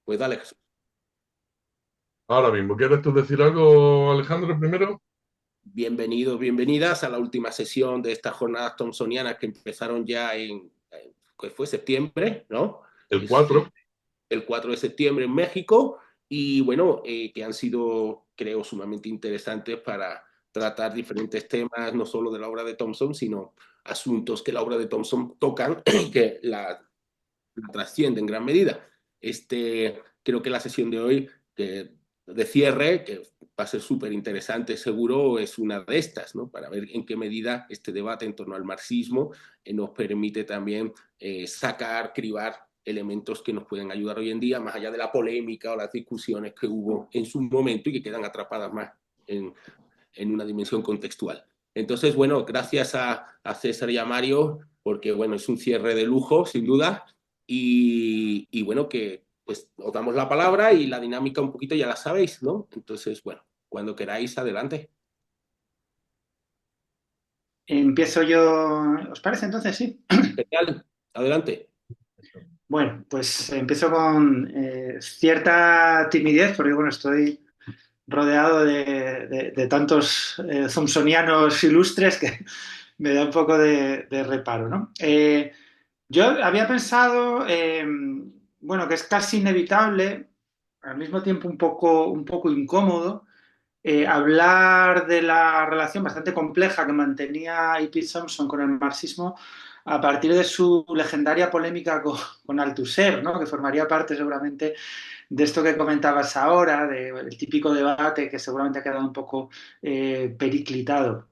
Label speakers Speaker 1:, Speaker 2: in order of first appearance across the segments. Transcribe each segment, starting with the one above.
Speaker 1: Pues dale, Jesús.
Speaker 2: Ahora mismo, ¿quieres tú decir algo, Alejandro, primero?
Speaker 1: Bienvenidos, bienvenidas a la última sesión de estas jornadas thompsonianas que empezaron ya que fue septiembre, ¿no?
Speaker 2: El
Speaker 1: Es
Speaker 2: 4.
Speaker 1: el 4 de septiembre en México y bueno, que han sido, creo, sumamente interesantes para tratar diferentes temas, no solo de la obra de Thompson, sino asuntos que la obra de Thompson tocan y que la trasciende en gran medida. Creo que la sesión de hoy, de cierre, que va a ser súper interesante, seguro, es una de estas, ¿no? Para ver en qué medida este debate en torno al marxismo nos permite también sacar, cribar elementos que nos pueden ayudar hoy en día, más allá de la polémica o las discusiones que hubo en su momento y que quedan atrapadas más en, en una dimensión contextual. Entonces, bueno, gracias a César y a Mario, porque bueno, es un cierre de lujo, sin duda, y bueno, que pues os damos la palabra y la dinámica un poquito ya la sabéis, ¿no? Entonces, bueno, cuando queráis, adelante.
Speaker 3: Empiezo yo, ¿os parece entonces? Sí.
Speaker 1: Genial, adelante.
Speaker 3: Bueno, pues empiezo con cierta timidez, porque bueno, estoy rodeado de tantos thompsonianos ilustres que me da un poco de reparo, ¿no? Yo había pensado, bueno, que es casi inevitable, al mismo tiempo un poco incómodo, hablar de la relación bastante compleja que mantenía E.P. Thompson con el marxismo a partir de su legendaria polémica con Althusser, ¿no? Que formaría parte seguramente de esto que comentabas ahora, del típico debate que seguramente ha quedado un poco periclitado.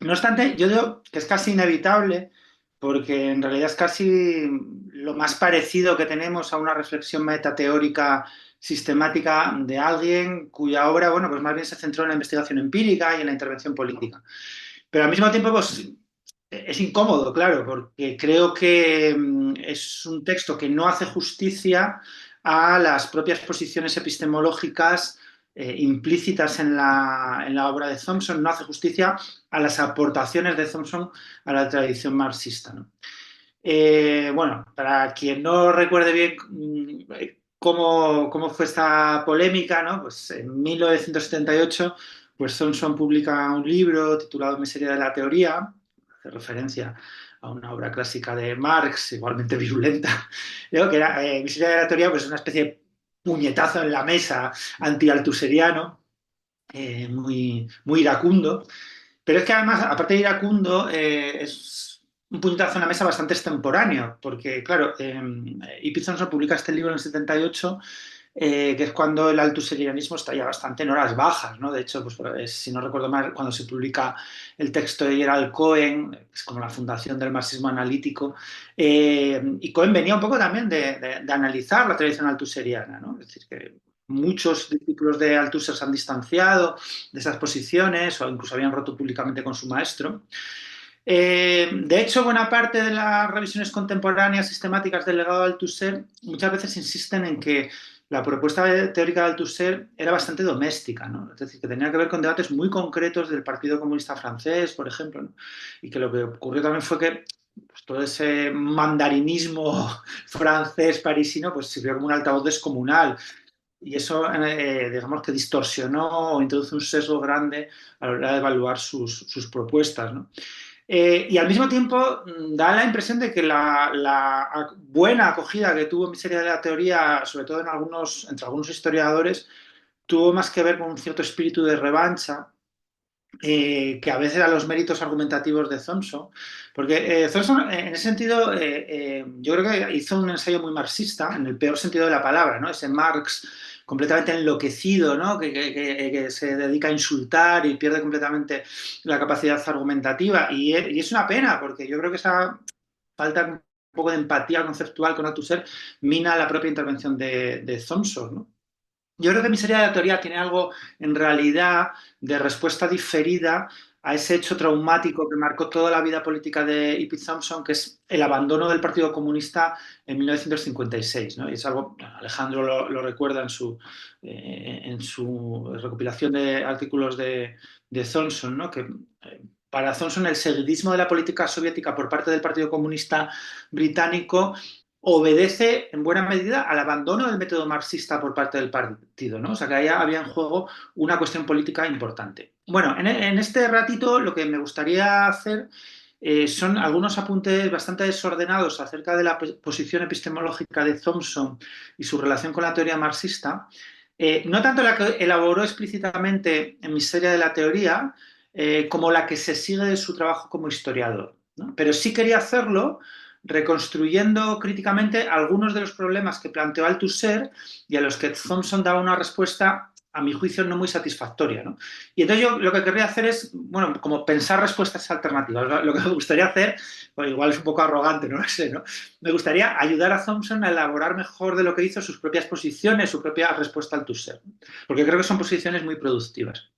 Speaker 3: No obstante, yo digo que es casi inevitable porque en realidad es casi lo más parecido que tenemos a una reflexión metateórica sistemática de alguien cuya obra, bueno, pues más bien se centró en la investigación empírica y en la intervención política. Pero al mismo tiempo, pues es incómodo, claro, porque creo que es un texto que no hace justicia a las propias posiciones epistemológicas implícitas en la obra de Thompson, no hace justicia a las aportaciones de Thompson a la tradición marxista, ¿no? Bueno, para quien no recuerde bien cómo fue esta polémica, ¿no? Pues en 1978, pues Thompson publica un libro titulado Miseria de la teoría, hace referencia a una obra clásica de Marx, igualmente virulenta. Digo que era Miseria de la teoría, pues una especie de puñetazo en la mesa anti-altuseriano, muy iracundo. Pero es que además, aparte de iracundo, es un puñetazo en la mesa bastante extemporáneo, porque claro, E.P. Thompson publica este libro en el 78, que es cuando el altuserianismo está ya bastante en horas bajas, ¿no? De hecho, pues, si no recuerdo mal, cuando se publica el texto de Gerald Cohen, que es como la fundación del marxismo analítico, y Cohen venía un poco también de analizar la tradición altuseriana, ¿no? Es decir, que muchos discípulos de Althusser se han distanciado de esas posiciones o incluso habían roto públicamente con su maestro. De hecho, buena parte de las revisiones contemporáneas sistemáticas del legado de Althusser muchas veces insisten en que la propuesta teórica de Althusser era bastante doméstica, ¿no? Es decir, que tenía que ver con debates muy concretos del Partido Comunista Francés, por ejemplo, ¿no? Y que lo que ocurrió también fue que pues, todo ese mandarinismo francés parisino pues sirvió como un altavoz descomunal y eso, digamos que distorsionó o introduce un sesgo grande a la hora de evaluar sus propuestas, ¿no? Y al mismo tiempo da la impresión de que la buena acogida que tuvo Miseria de la teoría, sobre todo entre algunos historiadores, tuvo más que ver con un cierto espíritu de revancha que a veces a los méritos argumentativos de Thompson, porque Thompson en ese sentido yo creo que hizo un ensayo muy marxista, en el peor sentido de la palabra, ¿no? Ese Marx completamente enloquecido, ¿no? Que se dedica a insultar y pierde completamente la capacidad argumentativa, y es una pena, porque yo creo que esa falta un poco de empatía conceptual con Althusser mina la propia intervención de Thompson, ¿no? Yo creo que Miseria de la teoría tiene algo en realidad de respuesta diferida a ese hecho traumático que marcó toda la vida política de E.P. Thompson, que es el abandono del Partido Comunista en 1956, ¿no? Y es algo, Alejandro lo recuerda en su recopilación de artículos de Thompson, ¿no? Que para Thompson el seguidismo de la política soviética por parte del Partido Comunista británico obedece en buena medida al abandono del método marxista por parte del partido, ¿no? O sea, que ahí había en juego una cuestión política importante. Bueno, en este ratito lo que me gustaría hacer son algunos apuntes bastante desordenados acerca de la posición epistemológica de Thompson y su relación con la teoría marxista. No tanto la que elaboró explícitamente en Miseria de la Teoría, como la que se sigue de su trabajo como historiador, ¿no? Pero sí quería hacerlo reconstruyendo críticamente algunos de los problemas que planteó Althusser y a los que Thompson daba una respuesta, a mi juicio, no muy satisfactoria, ¿no? Y entonces yo lo que querría hacer es, bueno, como pensar respuestas alternativas. Lo que me gustaría hacer, pues igual es un poco arrogante, no lo sé, ¿no? Me gustaría ayudar a Thompson a elaborar mejor de lo que hizo sus propias posiciones, su propia respuesta al Althusser, porque creo que son posiciones muy productivas.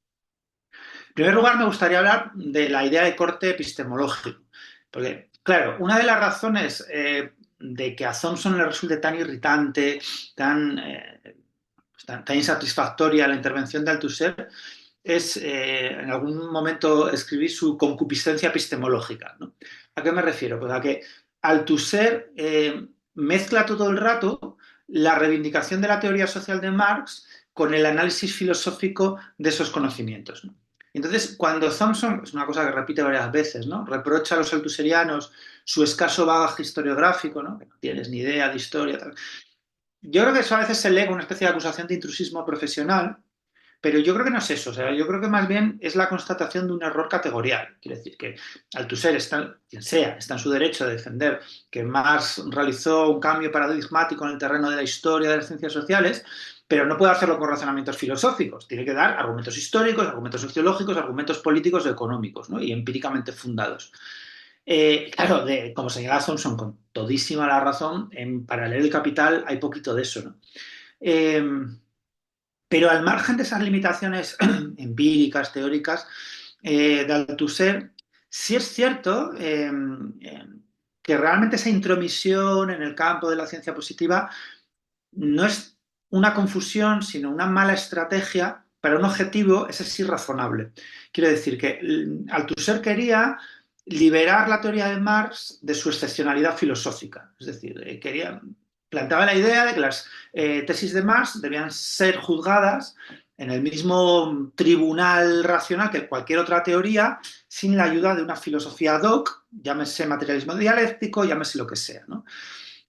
Speaker 3: En primer lugar, me gustaría hablar de la idea de corte epistemológico, porque, claro, una de las razones de que a Thompson le resulte tan irritante, tan insatisfactoria la intervención de Althusser es, en algún momento, escribir su concupiscencia epistemológica, ¿no? ¿A qué me refiero? Pues a que Althusser mezcla todo el rato la reivindicación de la teoría social de Marx con el análisis filosófico de esos conocimientos, ¿no? Entonces, cuando Thompson, es una cosa que repite varias veces, ¿no?, reprocha a los althuserianos su escaso bagaje historiográfico, ¿no?, que no tienes ni idea de historia, tal. Yo creo que eso a veces se lee como una especie de acusación de intrusismo profesional, pero yo creo que no es eso. O sea, yo creo que más bien es la constatación de un error categorial. Quiere decir que Althusser, quien sea, está en su derecho de defender que Marx realizó un cambio paradigmático en el terreno de la historia de las ciencias sociales, pero no puede hacerlo con razonamientos filosóficos. Tiene que dar argumentos históricos, argumentos sociológicos, argumentos políticos o económicos, ¿no?, y empíricamente fundados. Claro, como señala Thompson, con todísima la razón, para leer el Capital hay poquito de eso, ¿no? Eh, pero al margen de esas limitaciones empíricas, teóricas, de Althusser, sí es cierto que realmente esa intromisión en el campo de la ciencia positiva no es una confusión, sino una mala estrategia para un objetivo, ese sí razonable. Quiero decir que Althusser quería liberar la teoría de Marx de su excepcionalidad filosófica. Es decir, planteaba la idea de que las tesis de Marx debían ser juzgadas en el mismo tribunal racional que cualquier otra teoría, sin la ayuda de una filosofía ad hoc, llámese materialismo dialéctico, llámese lo que sea, ¿no?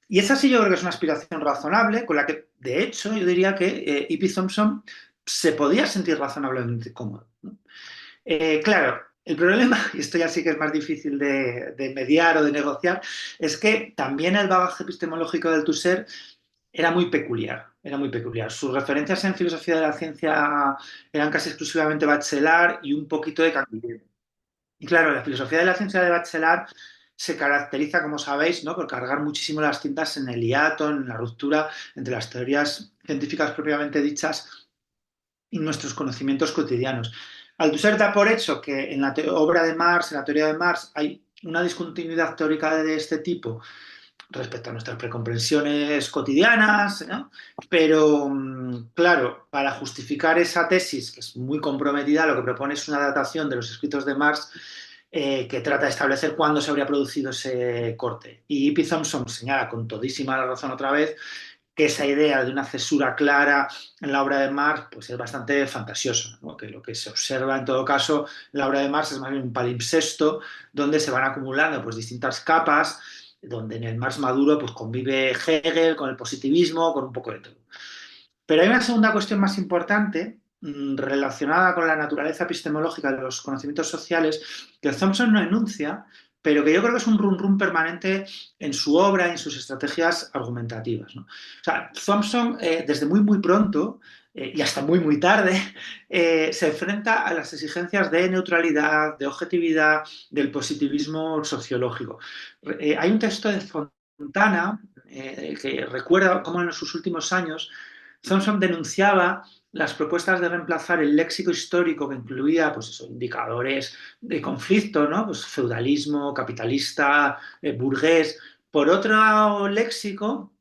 Speaker 3: Y esa sí yo creo que es una aspiración razonable, con la que, de hecho, yo diría que E.P. Thompson se podía sentir razonablemente cómodo, ¿no? Claro, el problema, y esto ya sí que es más difícil de mediar o de negociar, es que también el bagaje epistemológico del Althusser era muy peculiar, era muy peculiar. Sus referencias en filosofía de la ciencia eran casi exclusivamente Bachelard y un poquito de Canguilhem. Y claro, la filosofía de la ciencia de Bachelard se caracteriza, como sabéis, ¿no?, por cargar muchísimo las tintas en el hiato, en la ruptura entre las teorías científicas propiamente dichas y nuestros conocimientos cotidianos. Althusser da por hecho que en la obra de Marx, en la teoría de Marx, hay una discontinuidad teórica de este tipo respecto a nuestras precomprensiones cotidianas, ¿no? Pero, claro, para justificar esa tesis, que es muy comprometida, lo que propone es una datación de los escritos de Marx que trata de establecer cuándo se habría producido ese corte. Y E.P. Thompson señala con todísima la razón otra vez que esa idea de una cesura clara en la obra de Marx pues es bastante fantasioso, ¿no? Que lo que se observa en todo caso en la obra de Marx es más bien un palimpsesto donde se van acumulando pues distintas capas, donde en el Marx maduro pues convive Hegel con el positivismo, con un poco de todo. Pero hay una segunda cuestión más importante relacionada con la naturaleza epistemológica de los conocimientos sociales que Thompson no enuncia, pero que yo creo que es un run permanente en su obra y en sus estrategias argumentativas, ¿no? O sea, Thompson, desde muy pronto y hasta muy tarde, se enfrenta a las exigencias de neutralidad, de objetividad, del positivismo sociológico. Hay un texto de Fontana que recuerda cómo en sus últimos años Thompson denunciaba las propuestas de reemplazar el léxico histórico que incluía pues eso, indicadores de conflicto, ¿no?, pues feudalismo, capitalista, burgués, por otro léxico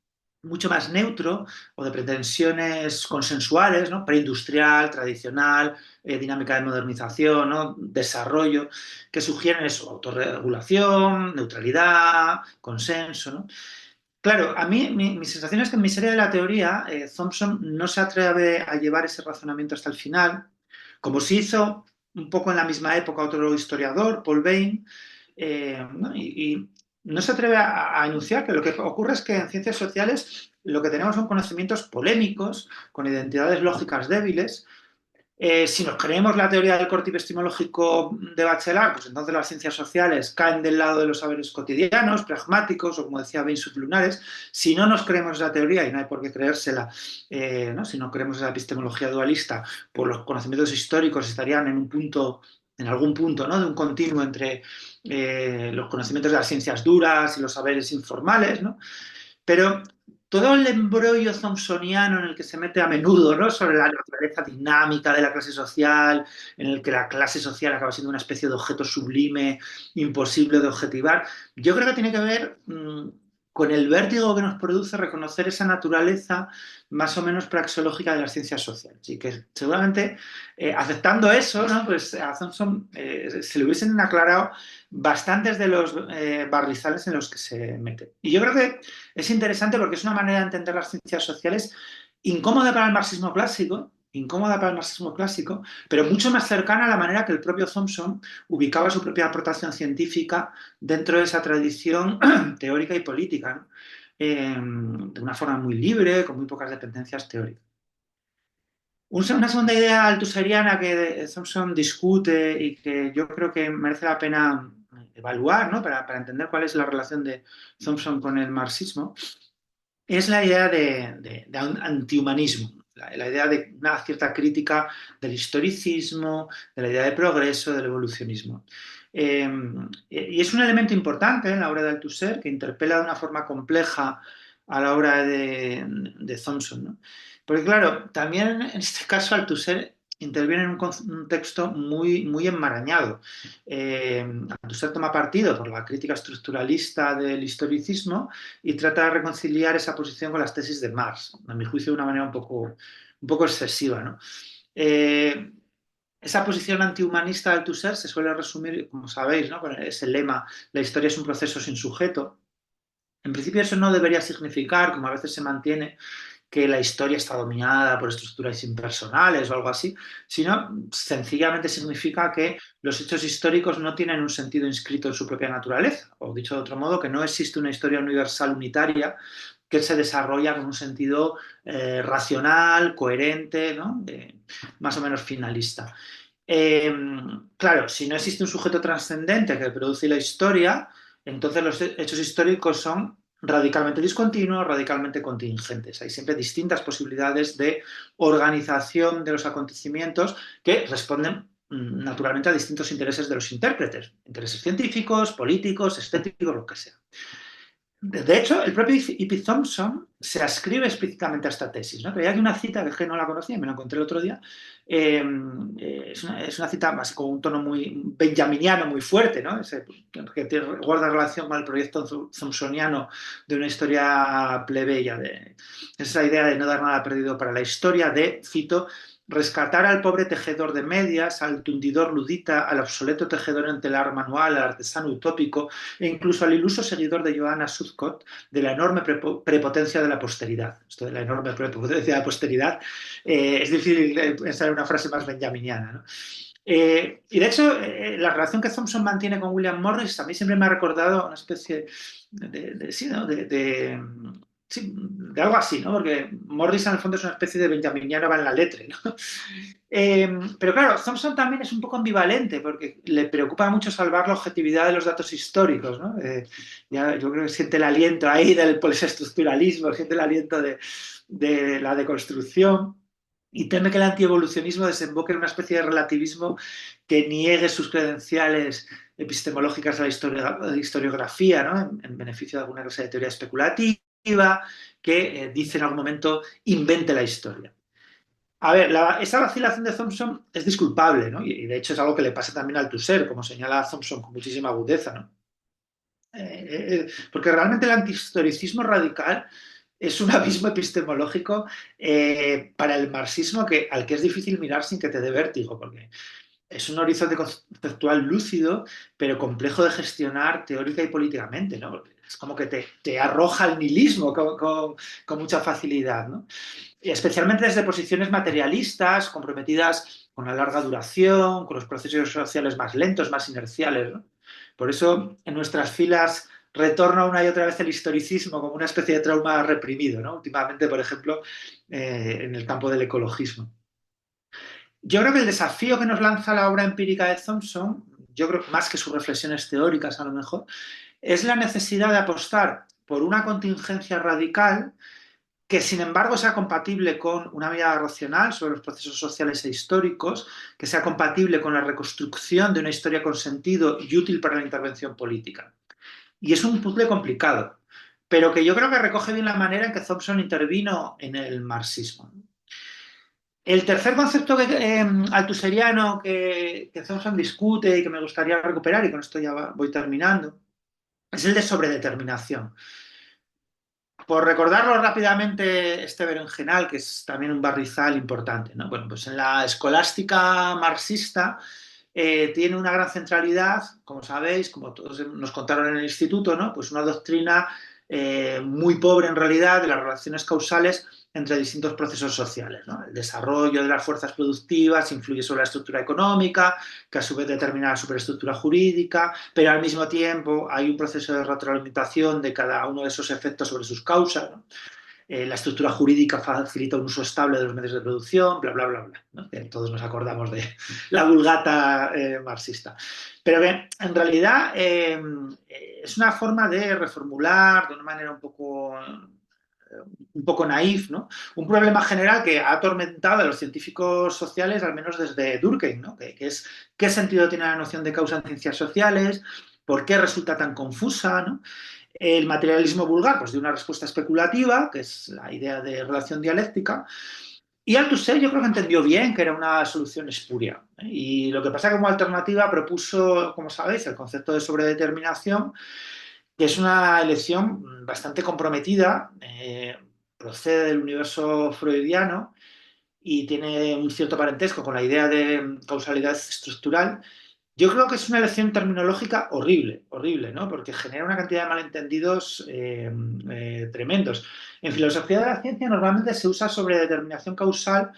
Speaker 3: mucho más neutro o de pretensiones consensuales, ¿no?, preindustrial, tradicional, dinámica de modernización, ¿no?, desarrollo, que sugieren eso, autorregulación, neutralidad, consenso, ¿no? Claro, a mí mi sensación es que en Miseria de la teoría Thompson no se atreve a llevar ese razonamiento hasta el final, como se hizo un poco en la misma época otro historiador, Paul Bain, ¿no? Y no se atreve a enunciar que lo que ocurre es que en ciencias sociales lo que tenemos son conocimientos polémicos, con identidades lógicas débiles. Si nos creemos la teoría del corte epistemológico de Bachelard, pues entonces las ciencias sociales caen del lado de los saberes cotidianos, pragmáticos o, como decía Bain, sublunares. Si no nos creemos esa teoría, y no hay por qué creérsela, ¿no? Si no creemos esa epistemología dualista, pues los conocimientos históricos estarían en un punto, en algún punto, ¿no? De un continuo entre los conocimientos de las ciencias duras y los saberes informales, ¿no? Pero todo el embrollo thompsoniano en el que se mete a menudo, ¿no? Sobre la naturaleza dinámica de la clase social, en el que la clase social acaba siendo una especie de objeto sublime, imposible de objetivar, yo creo que tiene que ver con el vértigo que nos produce reconocer esa naturaleza más o menos praxeológica de las ciencias sociales. Y que seguramente, aceptando eso, ¿no? Pues a Thompson se le hubiesen aclarado bastantes de los barrizales en los que se mete. Y yo creo que es interesante porque es una manera de entender las ciencias sociales incómoda para el marxismo clásico, pero mucho más cercana a la manera que el propio Thompson ubicaba su propia aportación científica dentro de esa tradición teórica y política, ¿no? De una forma muy libre, con muy pocas dependencias teóricas. Una segunda idea altuseriana que Thompson discute y que yo creo que merece la pena evaluar, ¿no? Para entender cuál es la relación de Thompson con el marxismo, es la idea de antihumanismo, la idea de una cierta crítica del historicismo, de la idea de progreso, del evolucionismo. Y es un elemento importante en la obra de Althusser que interpela de una forma compleja a la obra de Thompson, ¿no? Porque claro, también en este caso Althusser interviene en un texto muy, muy enmarañado. Althusser toma partido por la crítica estructuralista del historicismo y trata de reconciliar esa posición con las tesis de Marx, a mi juicio de una manera un poco excesiva, ¿no? Esa posición antihumanista de Althusser se suele resumir, como sabéis, ¿no? Con ese lema, la historia es un proceso sin sujeto. En principio eso no debería significar, como a veces se mantiene, que la historia está dominada por estructuras impersonales o algo así, sino sencillamente significa que los hechos históricos no tienen un sentido inscrito en su propia naturaleza, o dicho de otro modo, que no existe una historia universal unitaria que se desarrolla con un sentido racional, coherente, ¿no? Más o menos finalista. Claro, si no existe un sujeto trascendente que produce la historia, entonces los hechos históricos son radicalmente discontinuos, radicalmente contingentes. Hay siempre distintas posibilidades de organización de los acontecimientos que responden naturalmente a distintos intereses de los intérpretes, intereses científicos, políticos, estéticos, lo que sea. De hecho, el propio E.P. Thompson se ascribe explícitamente a esta tesis, ¿no? Pero hay una cita que no la conocía, me la encontré el otro día. Es una cita más con un tono muy benjaminiano, muy fuerte, ¿no? Que guarda relación con el proyecto thompsoniano de una historia plebeya. Esa idea de no dar nada perdido para la historia, de, cito, rescatar al pobre tejedor de medias, al tundidor ludita, al obsoleto tejedor en telar manual, al artesano utópico e incluso al iluso seguidor de Johanna Southcott de la enorme prepotencia de la posteridad. Esto de la enorme prepotencia de la posteridad es difícil pensar en una frase más benjaminiana, ¿no? Y de hecho, la relación que Thompson mantiene con William Morris a mí siempre me ha recordado una especie sí, de algo así, ¿no? Porque Morris en el fondo es una especie de benjaminiano va en la letra, ¿no? Pero claro, Thompson también es un poco ambivalente porque le preocupa mucho salvar la objetividad de los datos históricos, ¿no? Yo creo que siente el aliento ahí del polestructuralismo, siente el aliento de la deconstrucción y teme que el antievolucionismo desemboque en una especie de relativismo que niegue sus credenciales epistemológicas a la historiografía, ¿no? En beneficio de alguna clase de teoría especulativa que dice en algún momento invente la historia. A ver, esa vacilación de Thompson es disculpable, ¿no? Y de hecho es algo que le pasa también al Althusser, como señala Thompson con muchísima agudeza, ¿no? Porque realmente el antihistoricismo radical es un abismo epistemológico para el marxismo al que es difícil mirar sin que te dé vértigo, porque es un horizonte conceptual lúcido, pero complejo de gestionar teórica y políticamente, ¿no? Porque es como que te arroja el nihilismo con mucha facilidad, ¿no? Y especialmente desde posiciones materialistas, comprometidas con la larga duración, con los procesos sociales más lentos, más inerciales, ¿no? Por eso, en nuestras filas retorna una y otra vez el historicismo como una especie de trauma reprimido, ¿no? Últimamente, por ejemplo, en el campo del ecologismo. Yo creo que el desafío que nos lanza la obra empírica de Thompson, yo creo más que sus reflexiones teóricas a lo mejor, es la necesidad de apostar por una contingencia radical que sin embargo sea compatible con una mirada racional sobre los procesos sociales e históricos, que sea compatible con la reconstrucción de una historia con sentido y útil para la intervención política. Y es un puzzle complicado, pero que yo creo que recoge bien la manera en que Thompson intervino en el marxismo. El tercer concepto altuseriano que Thompson discute y que me gustaría recuperar, y con esto ya voy terminando, es el de sobredeterminación. Por recordarlo rápidamente, este berenjenal, que es también un barrizal importante, ¿no? Bueno, pues en la escolástica marxista tiene una gran centralidad, como sabéis, como todos nos contaron en el instituto, ¿no? Pues una doctrina muy pobre en realidad de las relaciones causales entre distintos procesos sociales, ¿no? El desarrollo de las fuerzas productivas influye sobre la estructura económica, que a su vez determina la superestructura jurídica, pero al mismo tiempo hay un proceso de retroalimentación de cada uno de esos efectos sobre sus causas, ¿no? La estructura jurídica facilita un uso estable de los medios de producción, bla, bla, bla, bla, ¿no? Todos nos acordamos de la vulgata marxista. Pero que en realidad es una forma de reformular de una manera un poco naif, ¿no? Un problema general que ha atormentado a los científicos sociales, al menos desde Durkheim, ¿no? Que es qué sentido tiene la noción de causa en ciencias sociales, por qué resulta tan confusa, ¿no? El materialismo vulgar, pues de una respuesta especulativa, que es la idea de relación dialéctica, y Althusser yo creo que entendió bien que era una solución espuria. Y lo que pasa es que como alternativa propuso, como sabéis, el concepto de sobredeterminación, que es una elección bastante comprometida, procede del universo freudiano y tiene un cierto parentesco con la idea de causalidad estructural. Yo creo que es una elección terminológica horrible, horrible, ¿no? Porque genera una cantidad de malentendidos tremendos. En filosofía de la ciencia normalmente se usa sobredeterminación causal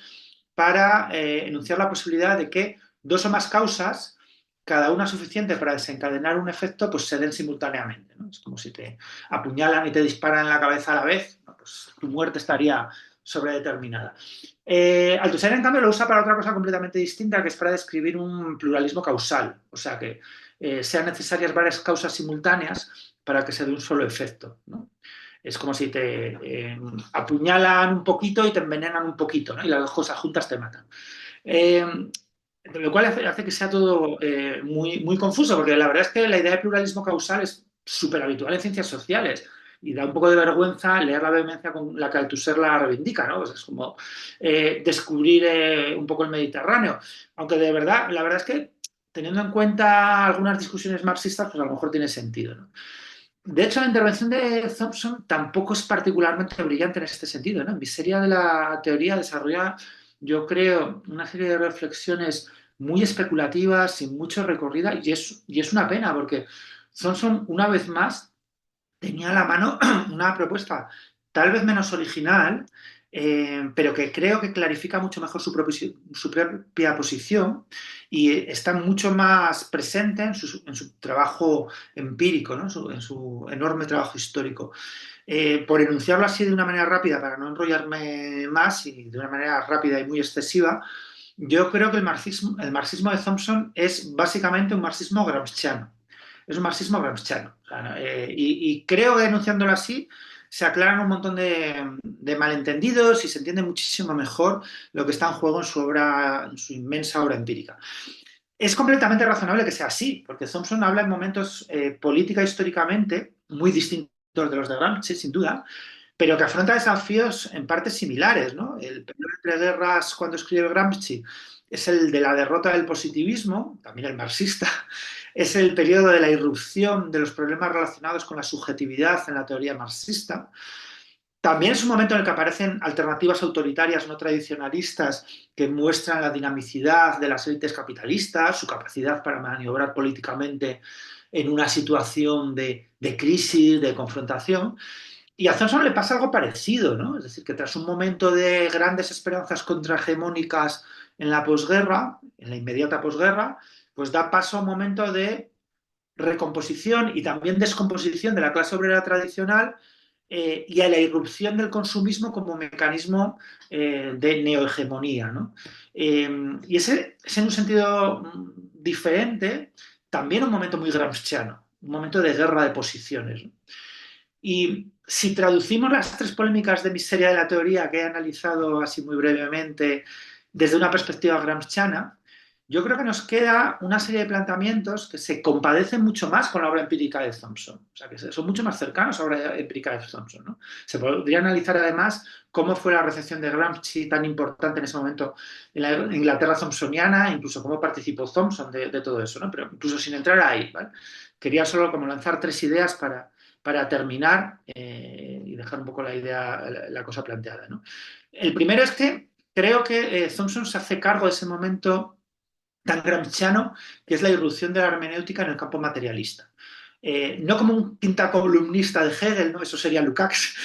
Speaker 3: para enunciar la posibilidad de que dos o más causas, cada una suficiente para desencadenar un efecto, pues se den simultáneamente, ¿no? Es como si te apuñalan y te disparan en la cabeza a la vez, ¿no? Pues tu muerte estaría sobredeterminada. Althusser, en cambio, lo usa para otra cosa completamente distinta, que es para describir un pluralismo causal, o sea, que sean necesarias varias causas simultáneas para que se dé un solo efecto, ¿no? Es como si te apuñalan un poquito y te envenenan un poquito, ¿no? Y las dos cosas juntas te matan. Eh, lo cual hace que sea todo muy confuso, porque la verdad es que la idea de pluralismo causal es súper habitual en ciencias sociales y da un poco de vergüenza leer la vehemencia con la que Althusser la reivindica, ¿no? Pues es como descubrir un poco el Mediterráneo. Aunque de verdad, la verdad es que teniendo en cuenta algunas discusiones marxistas, pues a lo mejor tiene sentido, ¿no? De hecho, la intervención de Thompson tampoco es particularmente brillante en este sentido, ¿no? En Miseria de la teoría desarrolla, yo creo, una serie de reflexiones muy especulativas, sin mucho recorrido, y es una pena, porque Thompson, una vez más, tenía a la mano una propuesta tal vez menos original, pero que creo que clarifica mucho mejor su propia posición y está mucho más presente en su trabajo empírico, ¿no? En su enorme trabajo histórico. Por enunciarlo así de una manera rápida, para no enrollarme más y de una manera rápida y muy excesiva, yo creo que el marxismo de Thompson es básicamente un marxismo gramsciano. Es un marxismo gramsciano. O sea, y creo que enunciándolo así se aclaran un montón de malentendidos y se entiende muchísimo mejor lo que está en juego en su obra, en su inmensa obra empírica. Es completamente razonable que sea así, porque Thompson habla en momentos política históricamente muy distintos de los de Gramsci, sin duda, pero que afronta desafíos en partes similares, ¿no? El periodo entre guerras cuando escribe Gramsci es el de la derrota del positivismo, también el marxista, es el periodo de la irrupción de los problemas relacionados con la subjetividad en la teoría marxista. También es un momento en el que aparecen alternativas autoritarias no tradicionalistas que muestran la dinamicidad de las élites capitalistas, su capacidad para maniobrar políticamente en una situación de crisis, de confrontación. Y a Thompson le pasa algo parecido, ¿no? Es decir, que tras un momento de grandes esperanzas contrahegemónicas en la posguerra, en la inmediata posguerra, pues da paso a un momento de recomposición y también descomposición de la clase obrera tradicional y a la irrupción del consumismo como mecanismo de neohegemonía, ¿no? Y ese es en un sentido diferente también un momento muy gramsciano, un momento de guerra de posiciones, ¿no? Y si traducimos las tres polémicas de miseria de la teoría que he analizado así muy brevemente desde una perspectiva gramsciana, yo creo que nos queda una serie de planteamientos que se compadecen mucho más con la obra empírica de Thompson, o sea, que son mucho más cercanos a la obra empírica de Thompson, ¿no? Se podría analizar además cómo fue la recepción de Gramsci tan importante en ese momento en la Inglaterra thompsoniana, incluso cómo participó Thompson de todo eso, ¿no? Pero incluso sin entrar ahí, ¿vale? Quería solo como lanzar tres ideas para terminar y dejar un poco la idea, la cosa planteada, ¿no? El primero es que creo que Thompson se hace cargo de ese momento tan gramsciano que es la irrupción de la hermenéutica en el campo materialista. No como un quinta columnista de Hegel, ¿no? Eso sería Lukács,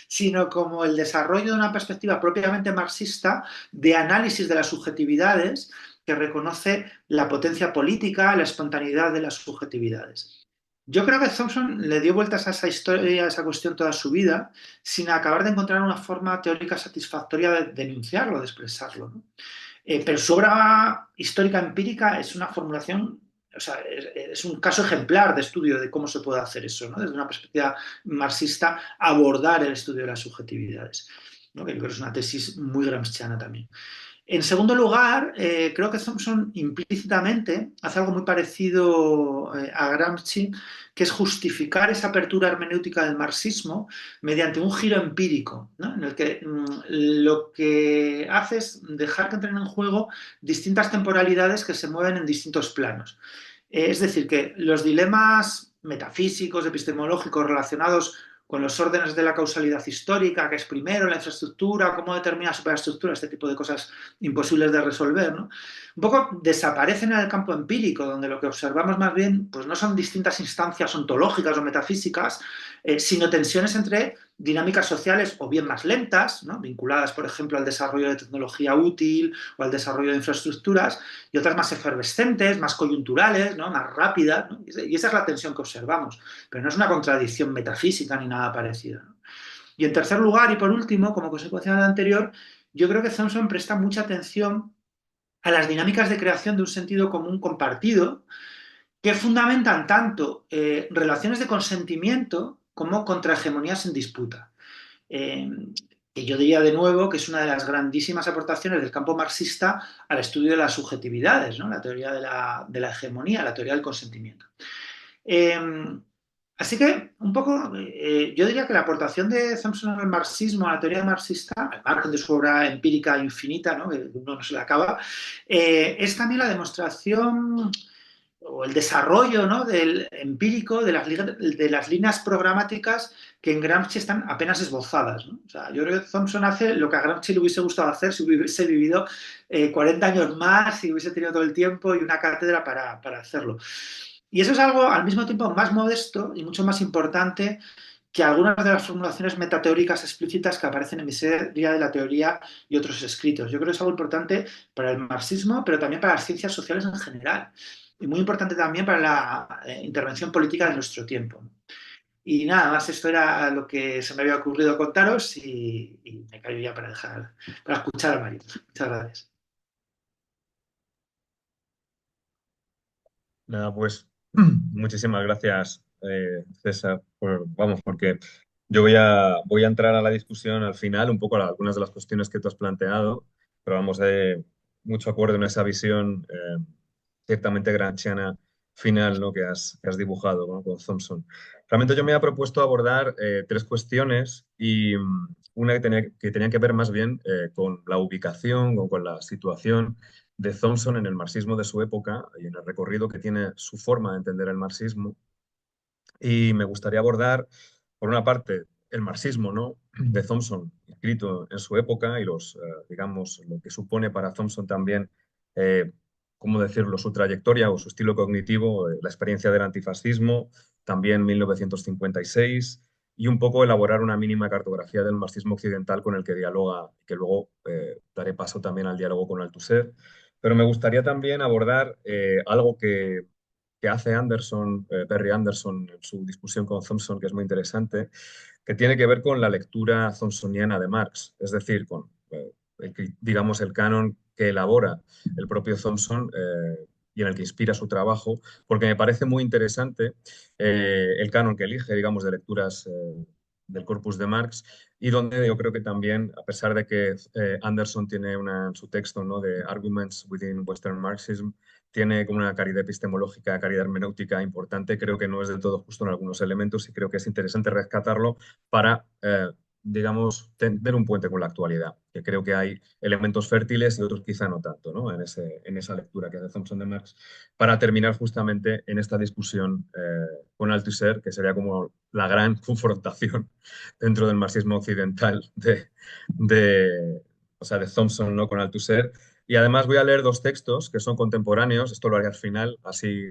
Speaker 3: sino como el desarrollo de una perspectiva propiamente marxista de análisis de las subjetividades que reconoce la potencia política, la espontaneidad de las subjetividades. Yo creo que Thompson le dio vueltas a esa historia, a esa cuestión toda su vida, sin acabar de encontrar una forma teórica satisfactoria de denunciarlo, de expresarlo, ¿no? Pero su obra histórica empírica es una formulación, o sea, es un caso ejemplar de estudio de cómo se puede hacer eso, ¿no? Desde una perspectiva marxista, abordar el estudio de las subjetividades, ¿no? Que yo creo que es una tesis muy gramsciana también. En segundo lugar, creo que Thompson implícitamente hace algo muy parecido a Gramsci, que es justificar esa apertura hermenéutica del marxismo mediante un giro empírico, ¿no? En el que lo que hace es dejar que entren en juego distintas temporalidades que se mueven en distintos planos. Es decir, que los dilemas metafísicos, epistemológicos relacionados con los órdenes de la causalidad histórica, que es primero la infraestructura, cómo determina la superestructura, este tipo de cosas imposibles de resolver, ¿no? Un poco desaparecen en el campo empírico, donde lo que observamos más bien pues no son distintas instancias ontológicas o metafísicas, sino tensiones entre dinámicas sociales o bien más lentas, ¿no? Vinculadas, por ejemplo, al desarrollo de tecnología útil o al desarrollo de infraestructuras, y otras más efervescentes, más coyunturales, ¿no? Más rápidas, ¿no? Y esa es la tensión que observamos, pero no es una contradicción metafísica ni nada parecido, ¿no? Y en tercer lugar, y por último, como consecuencia de lo anterior, yo creo que Thompson presta mucha atención a las dinámicas de creación de un sentido común compartido que fundamentan tanto relaciones de consentimiento como contrahegemonías en disputa. Eh, que yo diría de nuevo que es una de las grandísimas aportaciones del campo marxista al estudio de las subjetividades, ¿no? La teoría de la hegemonía, la teoría del consentimiento. Eh, Así que, un poco, yo diría que la aportación de Thompson al marxismo, a la teoría marxista, al margen de su obra empírica infinita, ¿no? Que uno no se le acaba, es también la demostración o el desarrollo, ¿no? Del empírico de las líneas programáticas que en Gramsci están apenas esbozadas, ¿no? O sea, yo creo que Thompson hace lo que a Gramsci le hubiese gustado hacer si hubiese vivido 40 años más, si hubiese tenido todo el tiempo y una cátedra para hacerlo. Y eso es algo al mismo tiempo más modesto y mucho más importante que algunas de las formulaciones metateóricas explícitas que aparecen en Miseria de la Teoría y otros escritos. Yo creo que es algo importante para el marxismo, pero también para las ciencias sociales en general. Y muy importante también para la intervención política de nuestro tiempo. Y nada más, esto era lo que se me había ocurrido contaros y me callo ya para escuchar a Mario. Muchas gracias.
Speaker 4: Nada, pues muchísimas gracias, César, porque yo voy a entrar a la discusión al final, un poco a algunas de las cuestiones que tú has planteado, pero vamos, mucho acuerdo en esa visión ciertamente gramsciana final, ¿no? que has dibujado, ¿no? Con Thompson. Realmente yo me había propuesto abordar tres cuestiones y una que tenía que ver más bien con la ubicación, con la situación de Thompson en el marxismo de su época y en el recorrido que tiene su forma de entender el marxismo. Y me gustaría abordar, por una parte, el marxismo, ¿no?, de Thompson, escrito en su época, y digamos, lo que supone para Thompson también, ¿cómo decirlo?, su trayectoria o su estilo cognitivo, la experiencia del antifascismo, también 1956, y un poco elaborar una mínima cartografía del marxismo occidental con el que dialoga, que luego daré paso también al diálogo con Althusser. Pero me gustaría también abordar algo que hace Anderson, Perry Anderson, en su discusión con Thompson, que es muy interesante, que tiene que ver con la lectura thompsoniana de Marx, es decir, con, digamos, el canon que elabora el propio Thompson y en el que inspira su trabajo, porque me parece muy interesante el canon que elige, digamos, de lecturas del corpus de Marx, y donde yo creo que también, a pesar de que Anderson tiene en su texto, ¿no?, de Arguments Within Western Marxism, tiene como una caridad epistemológica, caridad hermenéutica importante, creo que no es del todo justo en algunos elementos y creo que es interesante rescatarlo para, digamos, tener un puente con la actualidad, que creo que hay elementos fértiles y otros quizá no tanto, ¿no?, en esa lectura que hace Thompson de Marx, para terminar justamente en esta discusión con Althusser, que sería como la gran confrontación dentro del marxismo occidental o sea, de Thompson, ¿no?, con Althusser. Y además voy a leer dos textos que son contemporáneos, esto lo haré al final, así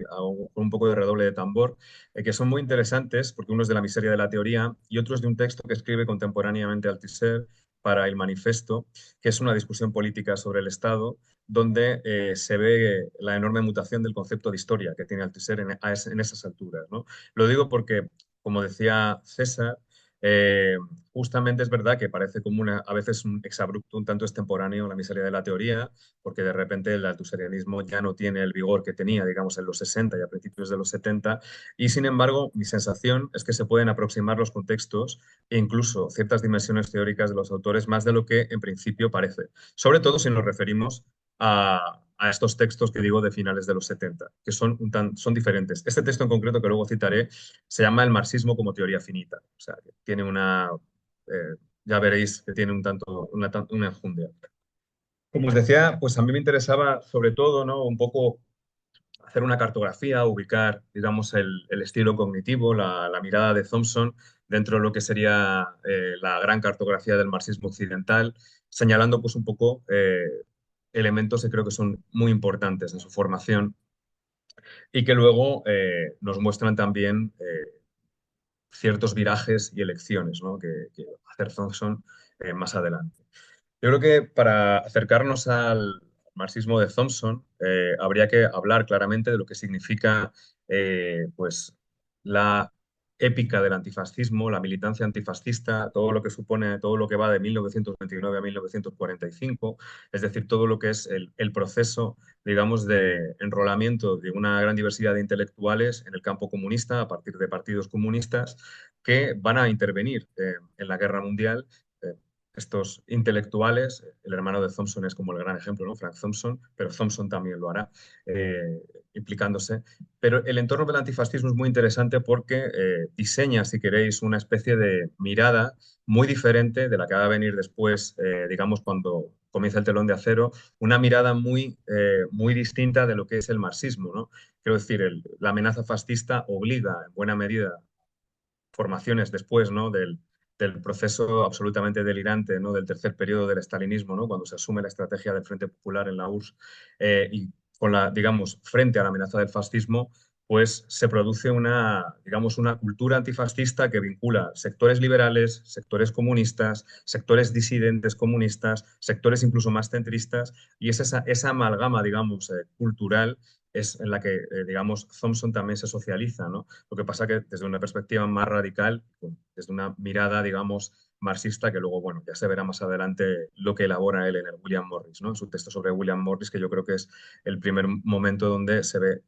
Speaker 4: con un poco de redoble de tambor, que son muy interesantes, porque uno es de la miseria de la teoría y otro es de un texto que escribe contemporáneamente Althusser para El Manifesto, que es una discusión política sobre el Estado, donde se ve la enorme mutación del concepto de historia que tiene Althusser en esas alturas, ¿no? Lo digo porque, como decía César, eh, justamente es verdad que parece como a veces un exabrupto un tanto extemporáneo la miseria de la teoría, porque de repente el althuserianismo ya no tiene el vigor que tenía, digamos, en los 60 y a principios de los 70, y sin embargo, mi sensación es que se pueden aproximar los contextos e incluso ciertas dimensiones teóricas de los autores más de lo que en principio parece, sobre todo si nos referimos a estos textos que digo de finales de los 70, que son diferentes. Este texto en concreto que luego citaré se llama El marxismo como teoría finita, o sea, que tiene ya veréis que tiene una enjundia. Como os decía, pues a mí me interesaba sobre todo, ¿no?, un poco hacer una cartografía, ubicar, digamos, el estilo cognitivo, la mirada de Thompson dentro de lo que sería la gran cartografía del marxismo occidental, señalando pues un poco elementos que creo que son muy importantes en su formación y que luego nos muestran también ciertos virajes y elecciones, ¿no?, que hacer Thompson más adelante. Yo creo que para acercarnos al marxismo de Thompson habría que hablar claramente de lo que significa pues, la épica del antifascismo, la militancia antifascista, todo lo que supone, todo lo que va de 1929 a 1945, es decir, todo lo que es el proceso, digamos, de enrolamiento de una gran diversidad de intelectuales en el campo comunista a partir de partidos comunistas que van a intervenir en la guerra mundial. Estos intelectuales, el hermano de Thompson es como el gran ejemplo, ¿no?, Frank Thompson, pero Thompson también lo hará, implicándose. Pero el entorno del antifascismo es muy interesante porque diseña, si queréis, una especie de mirada muy diferente de la que va a venir después, digamos, cuando comienza el telón de acero, una mirada muy distinta de lo que es el marxismo, ¿no? Quiero decir, la amenaza fascista obliga, en buena medida, formaciones después, ¿no?, del proceso absolutamente delirante, ¿no?, del tercer periodo del estalinismo, ¿no?, cuando se asume la estrategia del Frente Popular en la URSS y con digamos, frente a la amenaza del fascismo, pues se produce digamos, una cultura antifascista que vincula sectores liberales, sectores comunistas, sectores disidentes comunistas, sectores incluso más centristas, y es esa amalgama, digamos, cultural es en la que, digamos, Thompson también se socializa, ¿no? Lo que pasa que desde una perspectiva más radical, desde una mirada, digamos, marxista, que luego, bueno, ya se verá más adelante lo que elabora él en el William Morris, ¿no?, en su texto sobre William Morris, que yo creo que es el primer momento donde se ve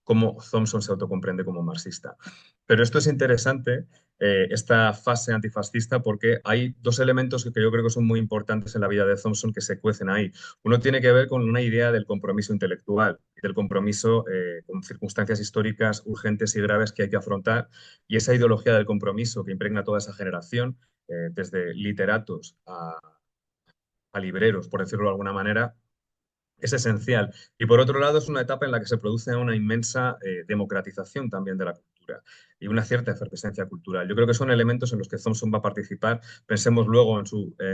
Speaker 4: cómo Thompson se autocomprende como marxista. Pero esto es interesante, esta fase antifascista, porque hay dos elementos que yo creo que son muy importantes en la vida de Thompson que se cuecen ahí. Uno tiene que ver con una idea del compromiso intelectual, del compromiso con circunstancias históricas urgentes y graves que hay que afrontar, y esa ideología del compromiso que impregna toda esa generación, desde literatos a libreros, por decirlo de alguna manera, es esencial. Y por otro lado, es una etapa en la que se produce una inmensa democratización también de la cultura. cultura y una cierta efervescencia cultural. Yo creo que son elementos en los que Thompson va a participar. Pensemos luego en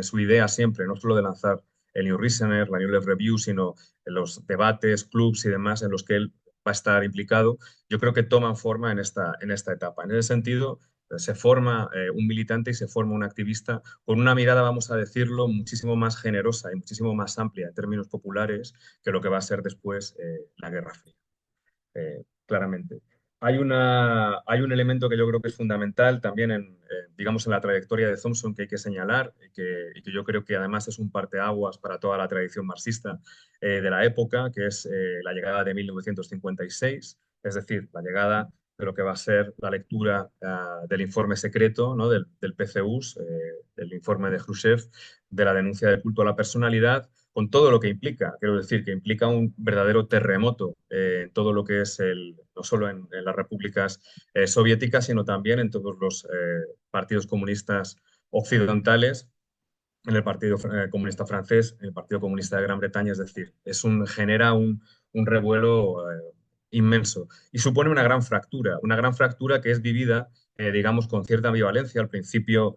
Speaker 4: su idea siempre, no solo de lanzar el New Reasoner, la New Left Review, sino en los debates, clubs y demás en los que él va a estar implicado. Yo creo que toman forma en esta etapa. En ese sentido, se forma un militante y se forma un activista con una mirada, vamos a decirlo, muchísimo más generosa y muchísimo más amplia en términos populares que lo que va a ser después la Guerra Fría, claramente. Hay un elemento que yo creo que es fundamental también digamos, en la trayectoria de Thompson que hay que señalar y que yo creo que además es un parteaguas para toda la tradición marxista de la época, que es la llegada de 1956, es decir, la llegada de lo que va a ser la lectura del informe secreto, ¿no? del PCUS, del informe de Khrushchev, de la denuncia del culto a la personalidad, con todo lo que implica. Quiero decir, que implica un verdadero terremoto en todo lo que es no solo en las repúblicas soviéticas, sino también en todos los partidos comunistas occidentales, en el Partido Comunista Francés, en el Partido Comunista de Gran Bretaña. Es decir, genera un revuelo inmenso y supone una gran fractura que es vivida, digamos, con cierta ambivalencia. Al principio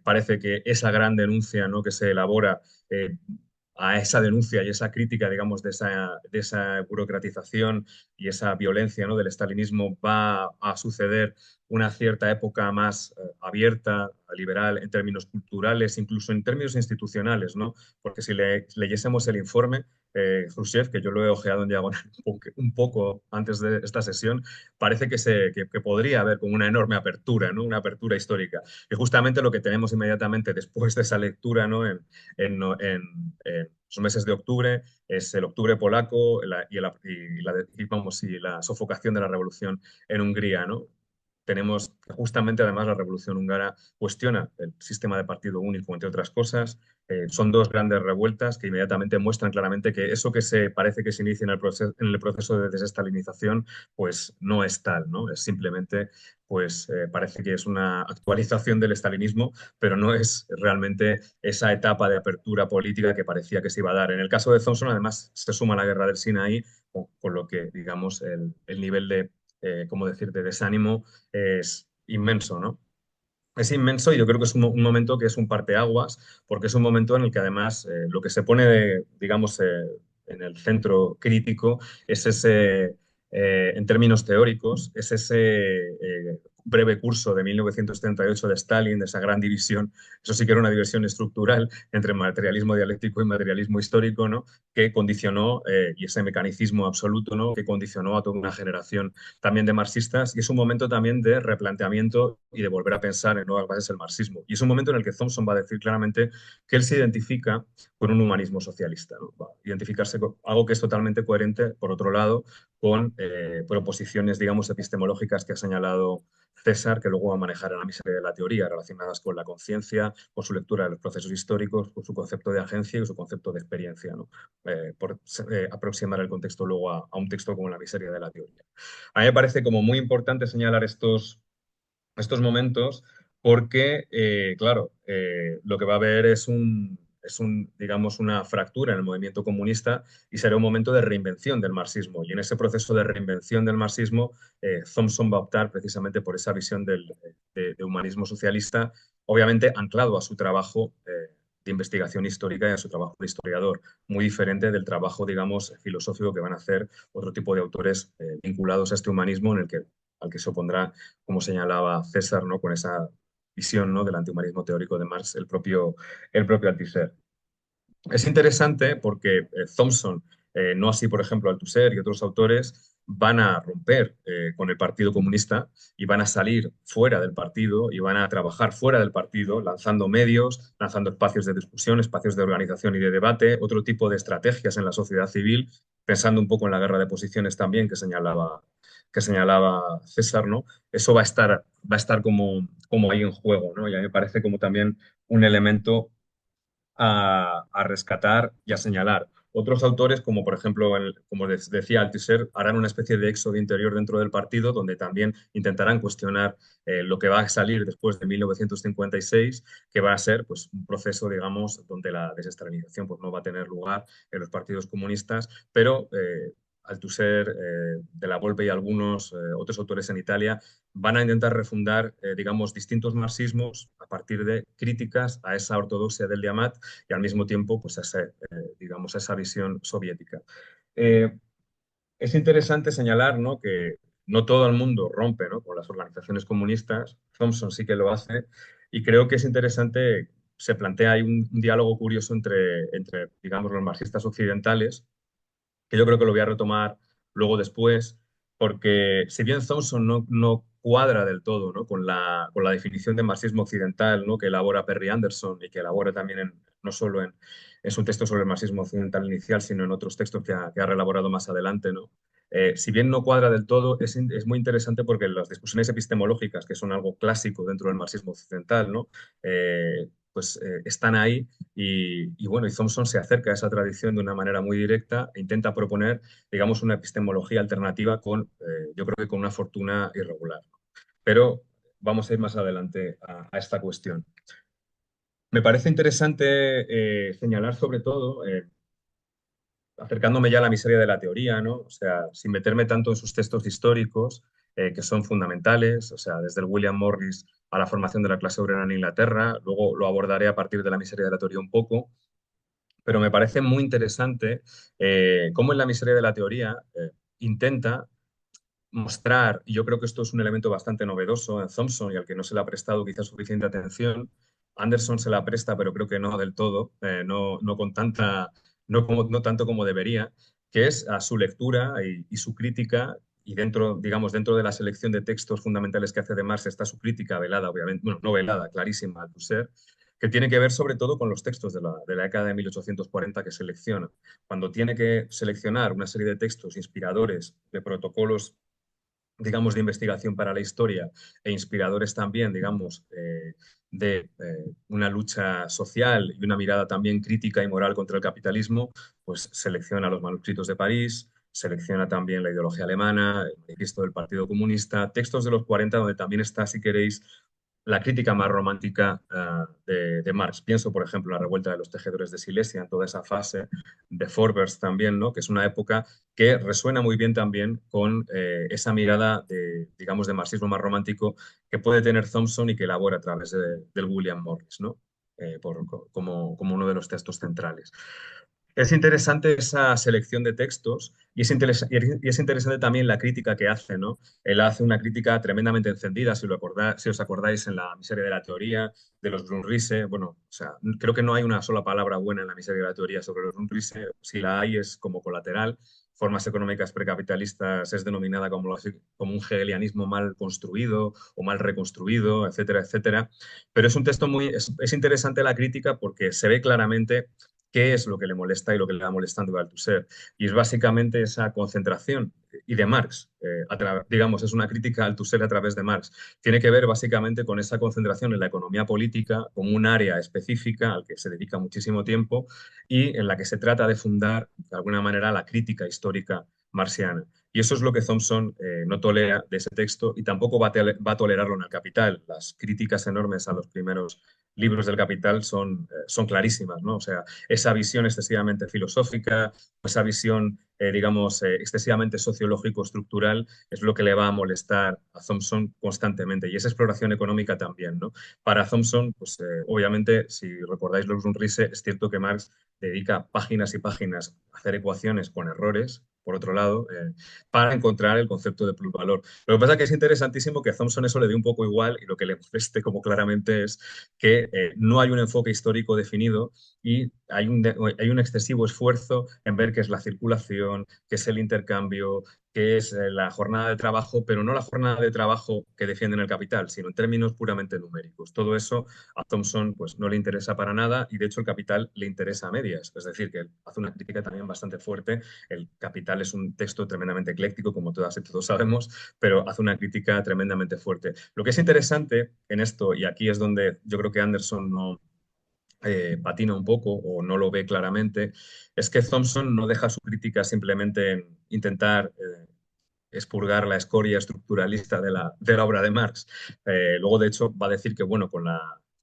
Speaker 4: parece que esa gran denuncia, ¿no?, que se elabora a esa denuncia y esa crítica, digamos, de esa burocratización y esa violencia, ¿no?, del estalinismo va a suceder una cierta época más abierta, liberal, en términos culturales, incluso en términos institucionales, ¿no? Porque si leyésemos el informe, Khrushchev, que yo lo he ojeado en diagonal un poco antes de esta sesión, parece que podría haber como una enorme apertura, ¿no? Una apertura histórica. Y justamente lo que tenemos inmediatamente después de esa lectura, ¿no?, en los meses de octubre, es el octubre polaco y la sofocación de la revolución en Hungría, ¿no? Tenemos justamente, además, la Revolución Húngara cuestiona el sistema de partido único, entre otras cosas. Son dos grandes revueltas que inmediatamente muestran claramente que eso que parece que se inicia en el proceso de desestalinización, pues no es tal, ¿no? Es simplemente, pues parece que es una actualización del estalinismo, pero no es realmente esa etapa de apertura política que parecía que se iba a dar. En el caso de Thompson, además, se suma la guerra del Sinaí, con lo que, digamos, el nivel de, ¿cómo decir?, de desánimo es inmenso, ¿no? Es inmenso y yo creo que es un momento que es un parteaguas, porque es un momento en el que además lo que se pone, digamos, en el centro crítico es en términos teóricos, es ese breve curso de 1938 de Stalin, de esa gran división, eso sí que era una división estructural entre materialismo dialéctico y materialismo histórico, ¿no?, que condicionó, y ese mecanicismo absoluto, ¿no?, que condicionó a toda una generación también de marxistas, y es un momento también de replanteamiento y de volver a pensar en nuevas bases el marxismo. Y es un momento en el que Thompson va a decir claramente que él se identifica con un humanismo socialista, ¿no? Va a identificarse con algo que es totalmente coherente, por otro lado, con proposiciones, digamos, epistemológicas que ha señalado César, que luego va a manejar en la miseria de la teoría, relacionadas con la conciencia, con su lectura de los procesos históricos, con su concepto de agencia y su concepto de experiencia, ¿no? Por aproximar el contexto luego a un texto como la miseria de la teoría. A mí me parece como muy importante señalar estos momentos porque, claro, lo que va a haber digamos, una fractura en el movimiento comunista y será un momento de reinvención del marxismo. Y en ese proceso de reinvención del marxismo, Thompson va a optar precisamente por esa visión de humanismo socialista, obviamente anclado a su trabajo de investigación histórica y a su trabajo de historiador, muy diferente del trabajo, digamos, filosófico que van a hacer otro tipo de autores vinculados a este humanismo al que se opondrá, como señalaba César, ¿no?, con esa visión, ¿no?, del antihumanismo teórico de Marx, el propio Althusser. Es interesante porque Thompson, no así, por ejemplo, Althusser y otros autores, van a romper con el Partido Comunista y van a salir fuera del partido y van a trabajar fuera del partido, lanzando medios, lanzando espacios de discusión, espacios de organización y de debate, otro tipo de estrategias en la sociedad civil, pensando un poco en la guerra de posiciones también que señalaba César, ¿no? Eso va a estar como ahí en juego, ¿no? Y a mí me parece como también un elemento a rescatar y a señalar. Otros autores, como por ejemplo, como decía Althusser, harán una especie de éxodo interior dentro del partido, donde también intentarán cuestionar lo que va a salir después de 1956, que va a ser, pues, un proceso, digamos, donde la desestalinización, pues, no va a tener lugar en los partidos comunistas, pero Althusser, de la Volpe y algunos otros autores en Italia van a intentar refundar, digamos, distintos marxismos a partir de críticas a esa ortodoxia del Diamat y al mismo tiempo, pues, digamos, a esa visión soviética. Es interesante señalar, ¿no?, que no todo el mundo rompe, ¿no?, con las organizaciones comunistas. Thompson sí que lo hace y creo que es interesante, se plantea ahí un diálogo curioso entre, digamos, los marxistas occidentales, que yo creo que lo voy a retomar luego después, porque si bien Thompson no cuadra del todo, ¿no?, con la definición de marxismo occidental, ¿no?, que elabora Perry Anderson y que elabora también no solo en su texto sobre el marxismo occidental inicial, sino en otros textos que ha reelaborado más adelante, ¿no? Si bien no cuadra del todo, es muy interesante porque las discusiones epistemológicas, que son algo clásico dentro del marxismo occidental, ¿no?, pues están ahí y bueno, y Thompson se acerca a esa tradición de una manera muy directa e intenta proponer, digamos, una epistemología alternativa yo creo que con una fortuna irregular. Pero vamos a ir más adelante a esta cuestión. Me parece interesante señalar sobre todo, acercándome ya a la miseria de la teoría, ¿no? O sea, sin meterme tanto en sus textos históricos, que son fundamentales, o sea, desde el William Morris a la formación de la clase obrera en Inglaterra, luego lo abordaré a partir de la miseria de la teoría un poco, pero me parece muy interesante cómo en la miseria de la teoría intenta mostrar, y yo creo que esto es un elemento bastante novedoso en Thompson y al que no se le ha prestado quizás suficiente atención. Anderson se la presta, pero creo que no del todo, no con tanta, no tanto como debería, que es a su lectura y su crítica, y dentro, digamos, dentro de la selección de textos fundamentales que hace de Marx está su crítica velada, obviamente, bueno, no velada, clarísima, a Althusser, que tiene que ver sobre todo con los textos de la década de 1840 que selecciona. Cuando tiene que seleccionar una serie de textos inspiradores de protocolos, digamos, de investigación para la historia e inspiradores también, digamos, de una lucha social y una mirada también crítica y moral contra el capitalismo, pues selecciona los manuscritos de París, selecciona también la ideología alemana, el manifiesto del Partido Comunista, textos de los 40 donde también está, si queréis, la crítica más romántica de Marx. Pienso, por ejemplo, en la revuelta de los tejedores de Silesia, en toda esa fase de Forbes también, ¿no?, que es una época que resuena muy bien también con esa mirada digamos, de marxismo más romántico que puede tener Thompson y que elabora a través del William Morris, ¿no?, como uno de los textos centrales. Es interesante esa selección de textos y es interesante también la crítica que hace, ¿no? Él hace una crítica tremendamente encendida, si os acordáis, en la miseria de la teoría, de los Grundrisse. Bueno, o sea, creo que no hay una sola palabra buena en la miseria de la teoría sobre los Grundrisse. Si la hay es como colateral. Formas económicas precapitalistas es denominada como un hegelianismo mal construido o mal reconstruido, etcétera, etcétera. Pero es un texto es interesante la crítica porque se ve claramente qué es lo que le molesta y lo que le va molestando a Althusser. Y es básicamente esa concentración, y de Marx, digamos, es una crítica a Althusser a través de Marx. Tiene que ver básicamente con esa concentración en la economía política como un área específica al que se dedica muchísimo tiempo y en la que se trata de fundar, de alguna manera, la crítica histórica marxiana. Y eso es lo que Thompson no tolera de ese texto y tampoco va a tolerarlo en El Capital. Las críticas enormes a los primeros libros del Capital son clarísimas, ¿no? O sea, esa visión excesivamente filosófica, esa visión, digamos, excesivamente sociológico-estructural es lo que le va a molestar a Thompson constantemente. Y esa exploración económica también, ¿no? Para Thompson, pues obviamente, si recordáis los Grundrisse, es cierto que Marx dedica páginas y páginas a hacer ecuaciones con errores, por otro lado, para encontrar el concepto de plusvalor. Lo que pasa es que es interesantísimo que a Thompson eso le dé un poco igual y lo que le moleste como claramente es que no hay un enfoque histórico definido y hay un excesivo esfuerzo en ver qué es la circulación, qué es el intercambio, qué es la jornada de trabajo, pero no la jornada de trabajo que defienden el capital, sino en términos puramente numéricos. Todo eso a Thompson pues, no le interesa para nada y de hecho el capital le interesa a medias. Es decir, que hace una crítica también bastante fuerte. El Capital es un texto tremendamente ecléctico, como todas y todos sabemos, pero hace una crítica tremendamente fuerte. Lo que es interesante en esto, y aquí es donde yo creo que Anderson no patina un poco o no lo ve claramente, es que Thompson no deja su crítica simplemente en intentar expurgar la escoria estructuralista de la obra de Marx. Luego, de hecho, va a decir que, bueno, con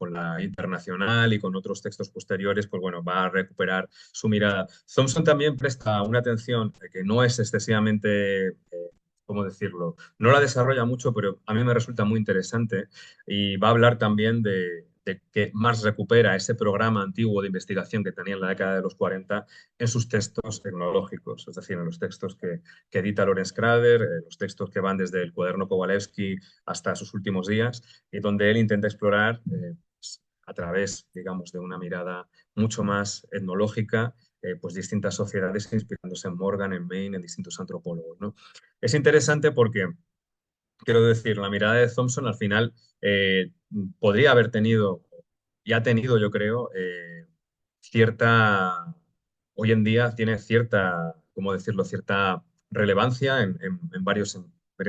Speaker 4: con la Internacional y con otros textos posteriores, pues bueno, va a recuperar su mirada. Thompson también presta una atención que no es excesivamente, ¿cómo decirlo? No la desarrolla mucho, pero a mí me resulta muy interesante y va a hablar también de que Marx recupera ese programa antiguo de investigación que tenía en la década de los 40 en sus textos tecnológicos, es decir, en los textos que edita Lawrence Crowther, los textos que van desde el cuaderno Kowalewski hasta sus últimos días, y donde él intenta explorar pues, a través, digamos, de una mirada mucho más etnológica, pues distintas sociedades, inspirándose en Morgan, en Maine, en distintos antropólogos, ¿no? Es interesante porque, quiero decir, la mirada de Thompson al final eh, podría haber tenido, y ha tenido, yo creo, cierta, hoy en día tiene cierta, ¿cómo decirlo?, cierta relevancia en varias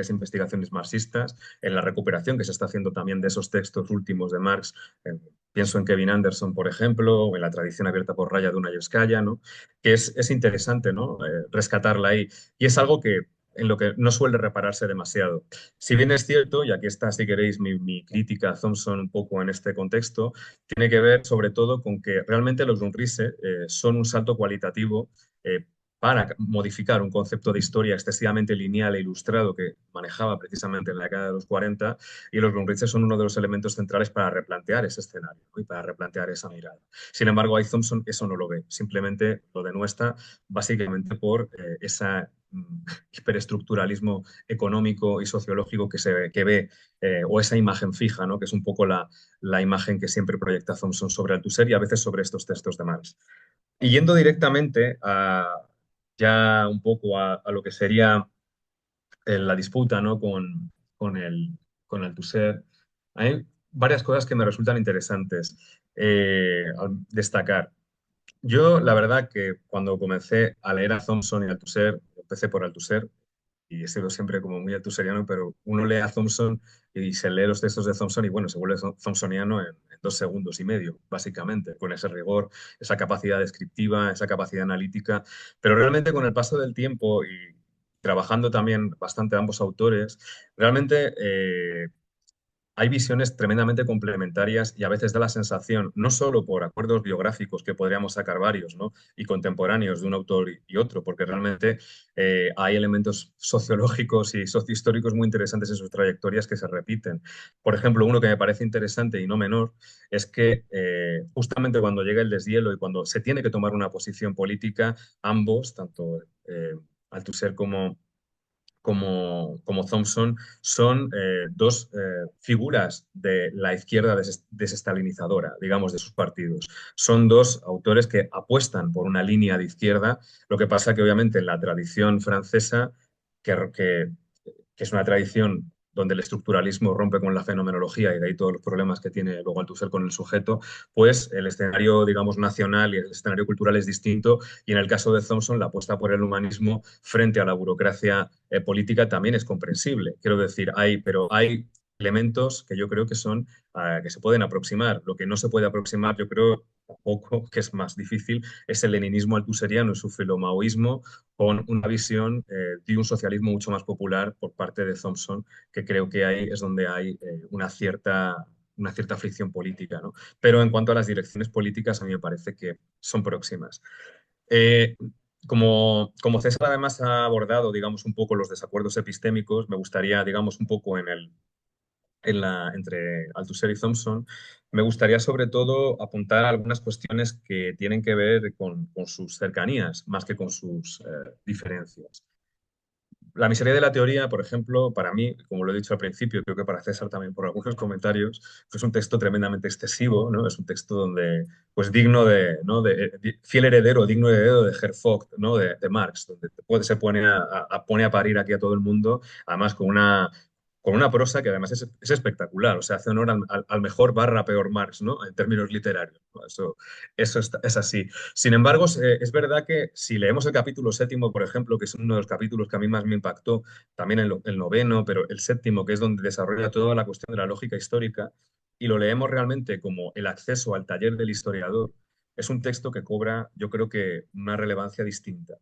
Speaker 4: investigaciones marxistas, en la recuperación que se está haciendo también de esos textos últimos de Marx. Pienso en Kevin Anderson, por ejemplo, o en la tradición abierta por Raya de Dunayevskaya, ¿no? Que es interesante, ¿no? Rescatarla ahí. Y es algo que en lo que no suele repararse demasiado. Si bien es cierto, y aquí está, si queréis, mi crítica a Thompson un poco en este contexto, tiene que ver sobre todo con que realmente los Grundrisse son un salto cualitativo para modificar un concepto de historia excesivamente lineal e ilustrado que manejaba precisamente en la década de los 40, y los Grundrisse son uno de los elementos centrales para replantear ese escenario, ¿no? Y para replantear esa mirada. Sin embargo, ahí Thompson eso no lo ve, simplemente lo denuestra básicamente por esa hiperestructuralismo económico y sociológico que ve, o esa imagen fija, ¿no? Que es un poco la imagen que siempre proyecta Thompson sobre Althusser y a veces sobre estos textos de Marx. Y yendo directamente ya un poco a lo que sería la disputa, ¿no? con Althusser, hay varias cosas que me resultan interesantes al destacar. Yo, la verdad, que cuando comencé a leer a Thompson y Althusser, empecé por Althusser, y he sido siempre como muy althuseriano, pero uno lee a Thompson y se lee los textos de Thompson y bueno, se vuelve thompsoniano en 2 segundos y medio, básicamente, con ese rigor, esa capacidad descriptiva, esa capacidad analítica, pero realmente con el paso del tiempo y trabajando también bastante ambos autores, realmente hay visiones tremendamente complementarias y a veces da la sensación, no solo por acuerdos biográficos que podríamos sacar varios, ¿no? Y contemporáneos de un autor y otro, porque realmente hay elementos sociológicos y sociohistóricos muy interesantes en sus trayectorias que se repiten. Por ejemplo, uno que me parece interesante y no menor es que justamente cuando llega el deshielo y cuando se tiene que tomar una posición política, ambos, tanto Althusser como Thompson, son dos figuras de la izquierda desestalinizadora, digamos, de sus partidos. Son dos autores que apuestan por una línea de izquierda, lo que pasa que obviamente en la tradición francesa, que es una tradición donde el estructuralismo rompe con la fenomenología y de ahí todos los problemas que tiene luego Althusser con el sujeto, pues el escenario, digamos, nacional y el escenario cultural es distinto, y en el caso de Thompson la apuesta por el humanismo frente a la burocracia política también es comprensible. Quiero decir, pero hay elementos que yo creo que son que se pueden aproximar. Lo que no se puede aproximar, yo creo, poco, que es más difícil, es el leninismo althuseriano y su filomaoísmo con una visión de un socialismo mucho más popular por parte de Thompson, que creo que ahí es donde hay una cierta fricción política, ¿no? Pero en cuanto a las direcciones políticas, a mí me parece que son próximas. Eh, como César además ha abordado, digamos, un poco los desacuerdos epistémicos, me gustaría, digamos, un poco entre Althusser y Thompson, me gustaría sobre todo apuntar algunas cuestiones que tienen que ver con sus cercanías, más que con sus diferencias. La miseria de la teoría, por ejemplo, para mí, como lo he dicho al principio, creo que para César también por algunos comentarios, es un texto tremendamente excesivo, ¿no? Es un texto donde, pues digno de, ¿no? Fiel heredero, digno heredero de Herr ¿no? De Marx, donde se pone a parir aquí a todo el mundo, además con una prosa que además es espectacular, o sea, hace honor al mejor barra peor Marx, ¿no? En términos literarios, ¿no? Eso es así. Sin embargo, es verdad que si leemos el capítulo séptimo, por ejemplo, que es uno de los capítulos que a mí más me impactó, también el noveno, pero el séptimo, que es donde desarrolla toda la cuestión de la lógica histórica, y lo leemos realmente como el acceso al taller del historiador, es un texto que cobra, yo creo que, una relevancia distinta.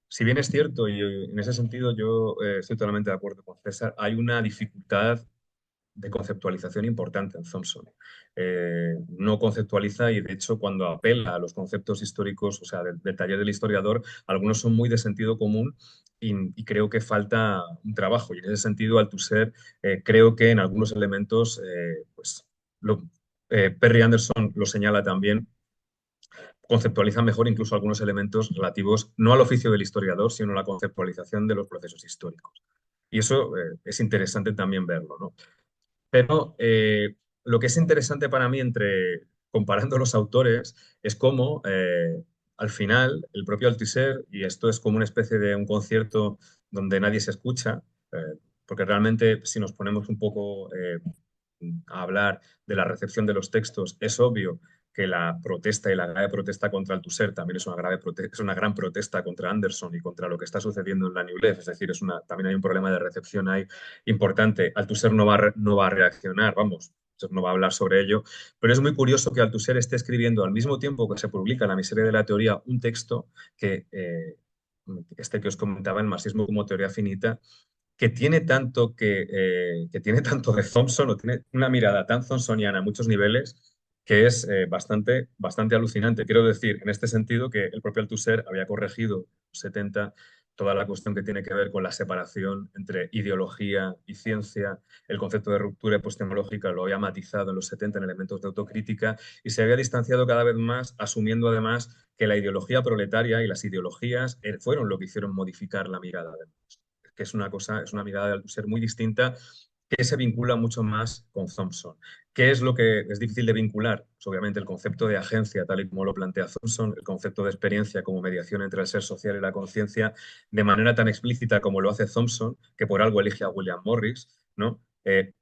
Speaker 4: Si bien es cierto, y en ese sentido yo estoy totalmente de acuerdo con César, hay una dificultad de conceptualización importante en Thompson. No conceptualiza y, de hecho, cuando apela a los conceptos históricos, o sea, del taller del historiador, algunos son muy de sentido común y creo que falta un trabajo. Y en ese sentido, Althusser, creo que en algunos elementos, pues, Perry Anderson lo señala también, conceptualiza mejor incluso algunos elementos relativos no al oficio del historiador, sino a la conceptualización de los procesos históricos. Y eso es interesante también verlo, ¿no? Pero lo que es interesante para mí comparando los autores es cómo al final el propio Althusser, y esto es como una especie de un concierto donde nadie se escucha, porque realmente si nos ponemos un poco a hablar de la recepción de los textos, es obvio que la protesta y la grave protesta contra Althusser también es una gran protesta contra Anderson y contra lo que está sucediendo en la New Left. Es decir, también hay un problema de recepción ahí importante. Althusser no va a reaccionar, vamos, no va a hablar sobre ello, pero es muy curioso que Althusser esté escribiendo al mismo tiempo que se publica La miseria de la teoría un texto que os comentaba, El marxismo como teoría finita, que tiene tanto de Thompson, o tiene una mirada tan thompsoniana a muchos niveles, que es bastante alucinante. Quiero decir, en este sentido, que el propio Althusser había corregido en los 70 toda la cuestión que tiene que ver con la separación entre ideología y ciencia. El concepto de ruptura epistemológica lo había matizado en los 70 en elementos de autocrítica y se había distanciado cada vez más, asumiendo además que la ideología proletaria y las ideologías fueron lo que hicieron modificar la mirada de Marx, que es una mirada de Althusser muy distinta, que se vincula mucho más con Thompson. ¿Qué es lo que es difícil de vincular? Pues obviamente el concepto de agencia, tal y como lo plantea Thompson, el concepto de experiencia como mediación entre el ser social y la conciencia, de manera tan explícita como lo hace Thompson, que por algo elige a William Morris, ¿no?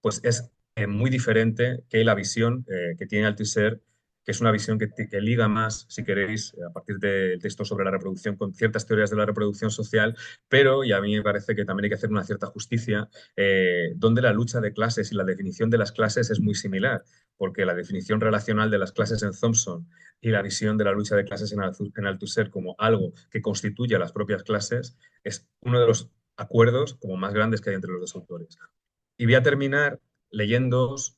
Speaker 4: Pues es muy diferente que la visión que tiene Althusser, que es una visión que liga más, si queréis, a partir del texto sobre la reproducción, con ciertas teorías de la reproducción social, pero, y a mí me parece que también hay que hacer una cierta justicia, donde la lucha de clases y la definición de las clases es muy similar, porque la definición relacional de las clases en Thompson y la visión de la lucha de clases en Althusser como algo que constituye a las propias clases es uno de los acuerdos como más grandes que hay entre los dos autores. Y voy a terminar leyéndoos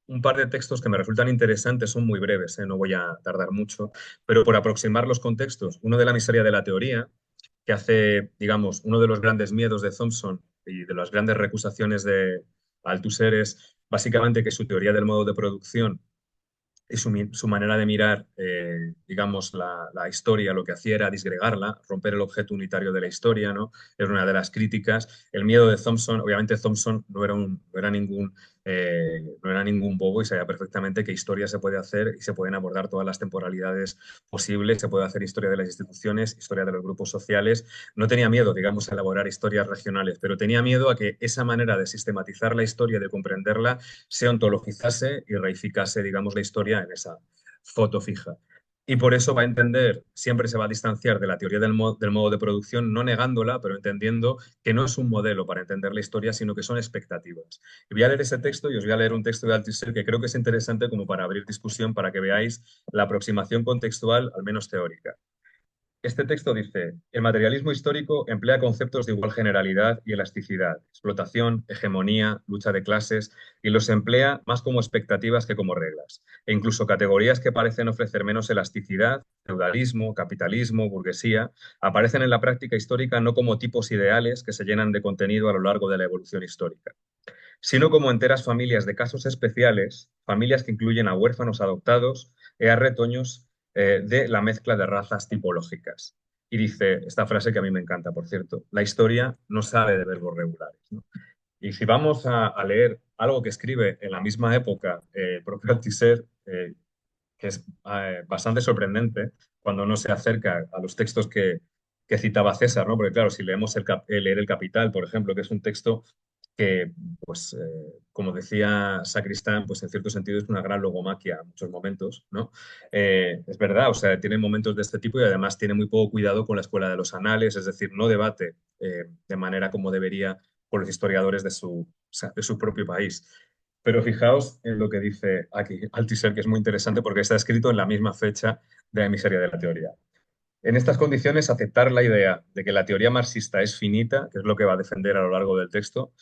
Speaker 4: un par de textos que me resultan interesantes, son muy breves, no voy a tardar mucho, pero por aproximar los contextos, uno de La miseria de la teoría, que hace, digamos, uno de los grandes miedos de Thompson y de las grandes recusaciones de Althusser es básicamente que su teoría del modo de producción y su manera de mirar, digamos, la historia, lo que hacía era disgregarla, romper el objeto unitario de la historia, ¿no? Era una de las críticas. El miedo de Thompson, obviamente Thompson no era ningún bobo y sabía perfectamente que historia se puede hacer y se pueden abordar todas las temporalidades posibles, se puede hacer historia de las instituciones, historia de los grupos sociales. No tenía miedo, digamos, a elaborar historias regionales, pero tenía miedo a que esa manera de sistematizar la historia, de comprenderla, se ontologizase y reificase, digamos, la historia en esa foto fija. Y por eso va a entender, siempre se va a distanciar de la teoría del modo de producción, no negándola, pero entendiendo que no es un modelo para entender la historia, sino que son expectativas. Y voy a leer ese texto y os voy a leer un texto de Althusser que creo que es interesante como para abrir discusión, para que veáis la aproximación contextual, al menos teórica. Este texto dice: el materialismo histórico emplea conceptos de igual generalidad y elasticidad, explotación, hegemonía, lucha de clases, y los emplea más como expectativas que como reglas, e incluso categorías que parecen ofrecer menos elasticidad, feudalismo, capitalismo, burguesía, aparecen en la práctica histórica no como tipos ideales que se llenan de contenido a lo largo de la evolución histórica, sino como enteras familias de casos especiales, familias que incluyen a huérfanos adoptados y a retoños de la mezcla de razas tipológicas. Y dice esta frase que a mí me encanta, por cierto: la historia no sabe de verbos regulares, ¿no? Y si vamos a leer algo que escribe en la misma época el propio Althusser, que es bastante sorprendente cuando uno se acerca a los textos que citaba César, ¿no? Porque claro, si leemos leer El Capital, por ejemplo, que es un texto que, pues, como decía Sacristán, pues en cierto sentido es una gran logomaquia en muchos momentos, ¿no? Es verdad, o sea, tiene momentos de este tipo y además tiene muy poco cuidado con la escuela de los anales, es decir, no debate de manera como debería con los historiadores o sea, de su propio país. Pero fijaos en lo que dice aquí Althusser, que es muy interesante porque está escrito en la misma fecha de La miseria de la teoría. En estas condiciones, aceptar la idea de que la teoría marxista es finita, que es lo que va a defender a lo largo del texto,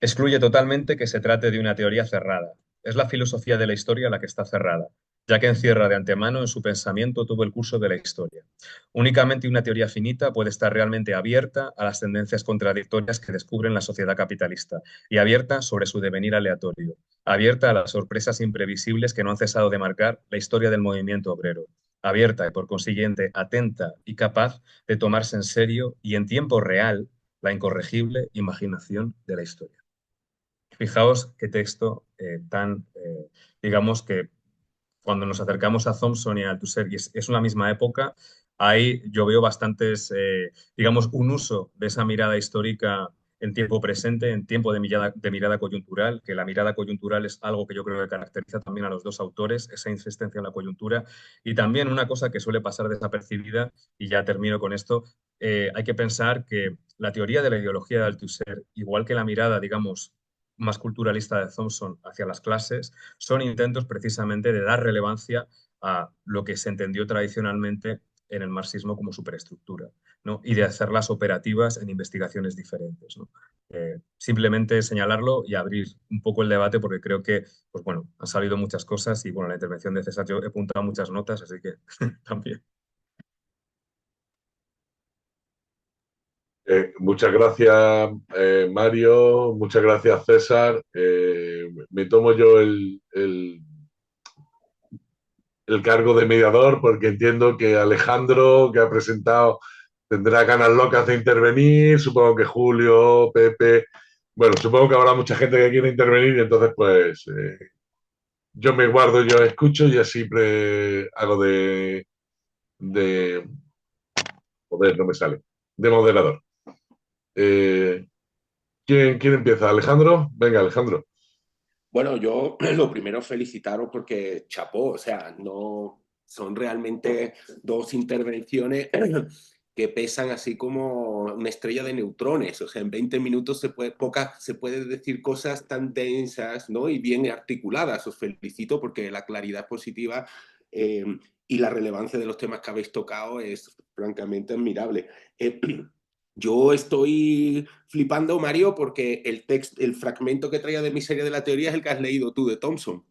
Speaker 4: Excluye totalmente que se trate de una teoría cerrada. Es la filosofía de la historia la que está cerrada, ya que encierra de antemano en su pensamiento todo el curso de la historia. Únicamente una teoría finita puede estar realmente abierta a las tendencias contradictorias que descubren la sociedad capitalista y abierta sobre su devenir aleatorio, abierta a las sorpresas imprevisibles que no han cesado de marcar la historia del movimiento obrero, abierta y por consiguiente atenta y capaz de tomarse en serio y en tiempo real la incorregible imaginación de la historia. Fijaos qué texto digamos que cuando nos acercamos a Thompson y a Althusser, y es una misma época, ahí yo veo bastantes, digamos, un uso de esa mirada histórica en tiempo presente, en tiempo de mirada coyuntural, que la mirada coyuntural es algo que yo creo que caracteriza también a los dos autores, esa insistencia en la coyuntura, y también una cosa que suele pasar desapercibida, y ya termino con esto, hay que pensar que la teoría de la ideología de Althusser, igual que la mirada, digamos, más culturalista de Thompson hacia las clases, son intentos precisamente de dar relevancia a lo que se entendió tradicionalmente en el marxismo como superestructura, ¿no? Y de hacerlas operativas en investigaciones diferentes, ¿no? Simplemente señalarlo y abrir un poco el debate porque creo que, pues bueno, han salido muchas cosas y bueno, la intervención de César, yo he apuntado muchas notas, así que también.
Speaker 2: Muchas gracias, Mario. Muchas gracias, César. Me tomo yo el cargo de mediador porque entiendo que Alejandro, que ha presentado, tendrá ganas locas de intervenir. Supongo que Julio, Pepe. Bueno, supongo que habrá mucha gente que quiere intervenir y entonces, pues, yo me guardo, yo escucho y así hago de. Joder, no me sale. De moderador. Eh, ¿quién empieza? ¿Alejandro? Venga, Alejandro.
Speaker 1: Bueno, yo lo primero felicitaros porque chapó, o sea, no son realmente dos intervenciones que pesan así como una estrella de neutrones, o sea, en 20 minutos se puede decir cosas tan densas, ¿no? Y bien articuladas. Os felicito porque la claridad positiva y la relevancia de los temas que habéis tocado es francamente admirable. Yo estoy flipando, Mario, porque el fragmento que traía de Miseria de la Teoría es el que has leído tú de Thompson.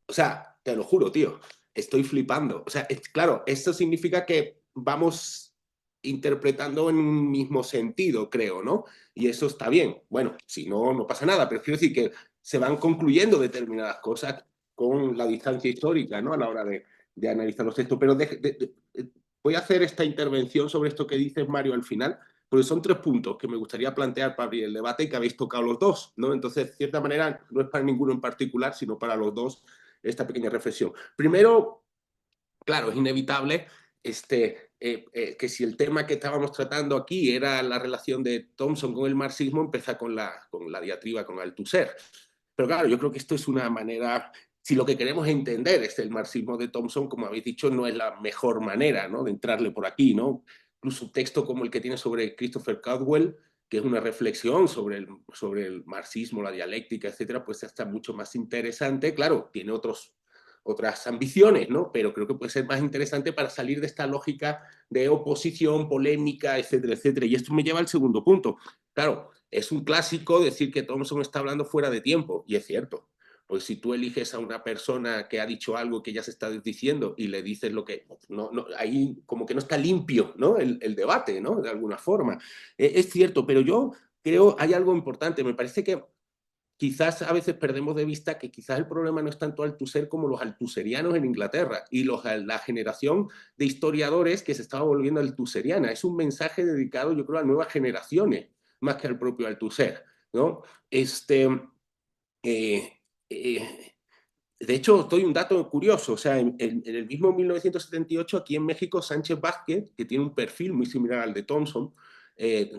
Speaker 1: O sea, te lo juro, tío, estoy flipando. O sea, claro, esto significa que vamos interpretando en un mismo sentido, creo, ¿no? Y eso está bien. Bueno, si no, no pasa nada, pero quiero decir que se van concluyendo determinadas cosas con la distancia histórica, ¿no? A la hora de analizar los textos. Pero voy a hacer esta intervención sobre esto que dices, Mario, al final, porque son 3 puntos que me gustaría plantear para abrir el debate y que habéis tocado los dos, ¿no? Entonces, de cierta manera, no es para ninguno en particular, sino para los dos esta pequeña reflexión. Primero, claro, es inevitable que si el tema que estábamos tratando aquí era la relación de Thompson con el marxismo, empieza con la diatriba con Althusser. Pero claro, yo creo que esto es una manera, si lo que queremos entender es el marxismo de Thompson, como habéis dicho, no es la mejor manera, ¿no?, de entrarle por aquí, ¿no? Incluso un texto como el que tiene sobre Christopher Caldwell, que es una reflexión sobre el marxismo, la dialéctica, etcétera, pues está mucho más interesante. Claro, tiene otras ambiciones, ¿no? Pero creo que puede ser más interesante para salir de esta lógica de oposición, polémica, etcétera, etcétera. Y esto me lleva al segundo punto. Claro, es un clásico decir que Thompson está hablando fuera de tiempo, y es cierto. Pues si tú eliges a una persona que ha dicho algo que ya se está diciendo y le dices lo que... ahí como que no está limpio, ¿no?, el debate, ¿no?, de alguna forma. Es cierto, pero yo creo hay algo importante. Me parece que quizás a veces perdemos de vista que quizás el problema no es tanto Althusser como los althuserianos en Inglaterra y la generación de historiadores que se estaba volviendo althuseriana. Es un mensaje dedicado, yo creo, a nuevas generaciones, más que al propio Althusser, ¿no? Eh, eh, de hecho, doy un dato curioso. O sea, en el mismo 1978, aquí en México, Sánchez Vázquez, que tiene un perfil muy similar al de Thompson,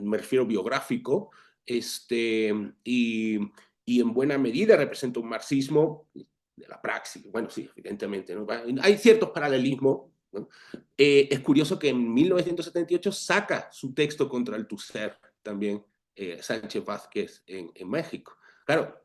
Speaker 1: me refiero biográfico, y en buena medida representa un marxismo de la praxis. Bueno, sí, evidentemente, ¿no? Hay ciertos paralelismos, ¿no? Es curioso que en 1978 saca su texto contra Althusser también, Sánchez Vázquez en México. Claro,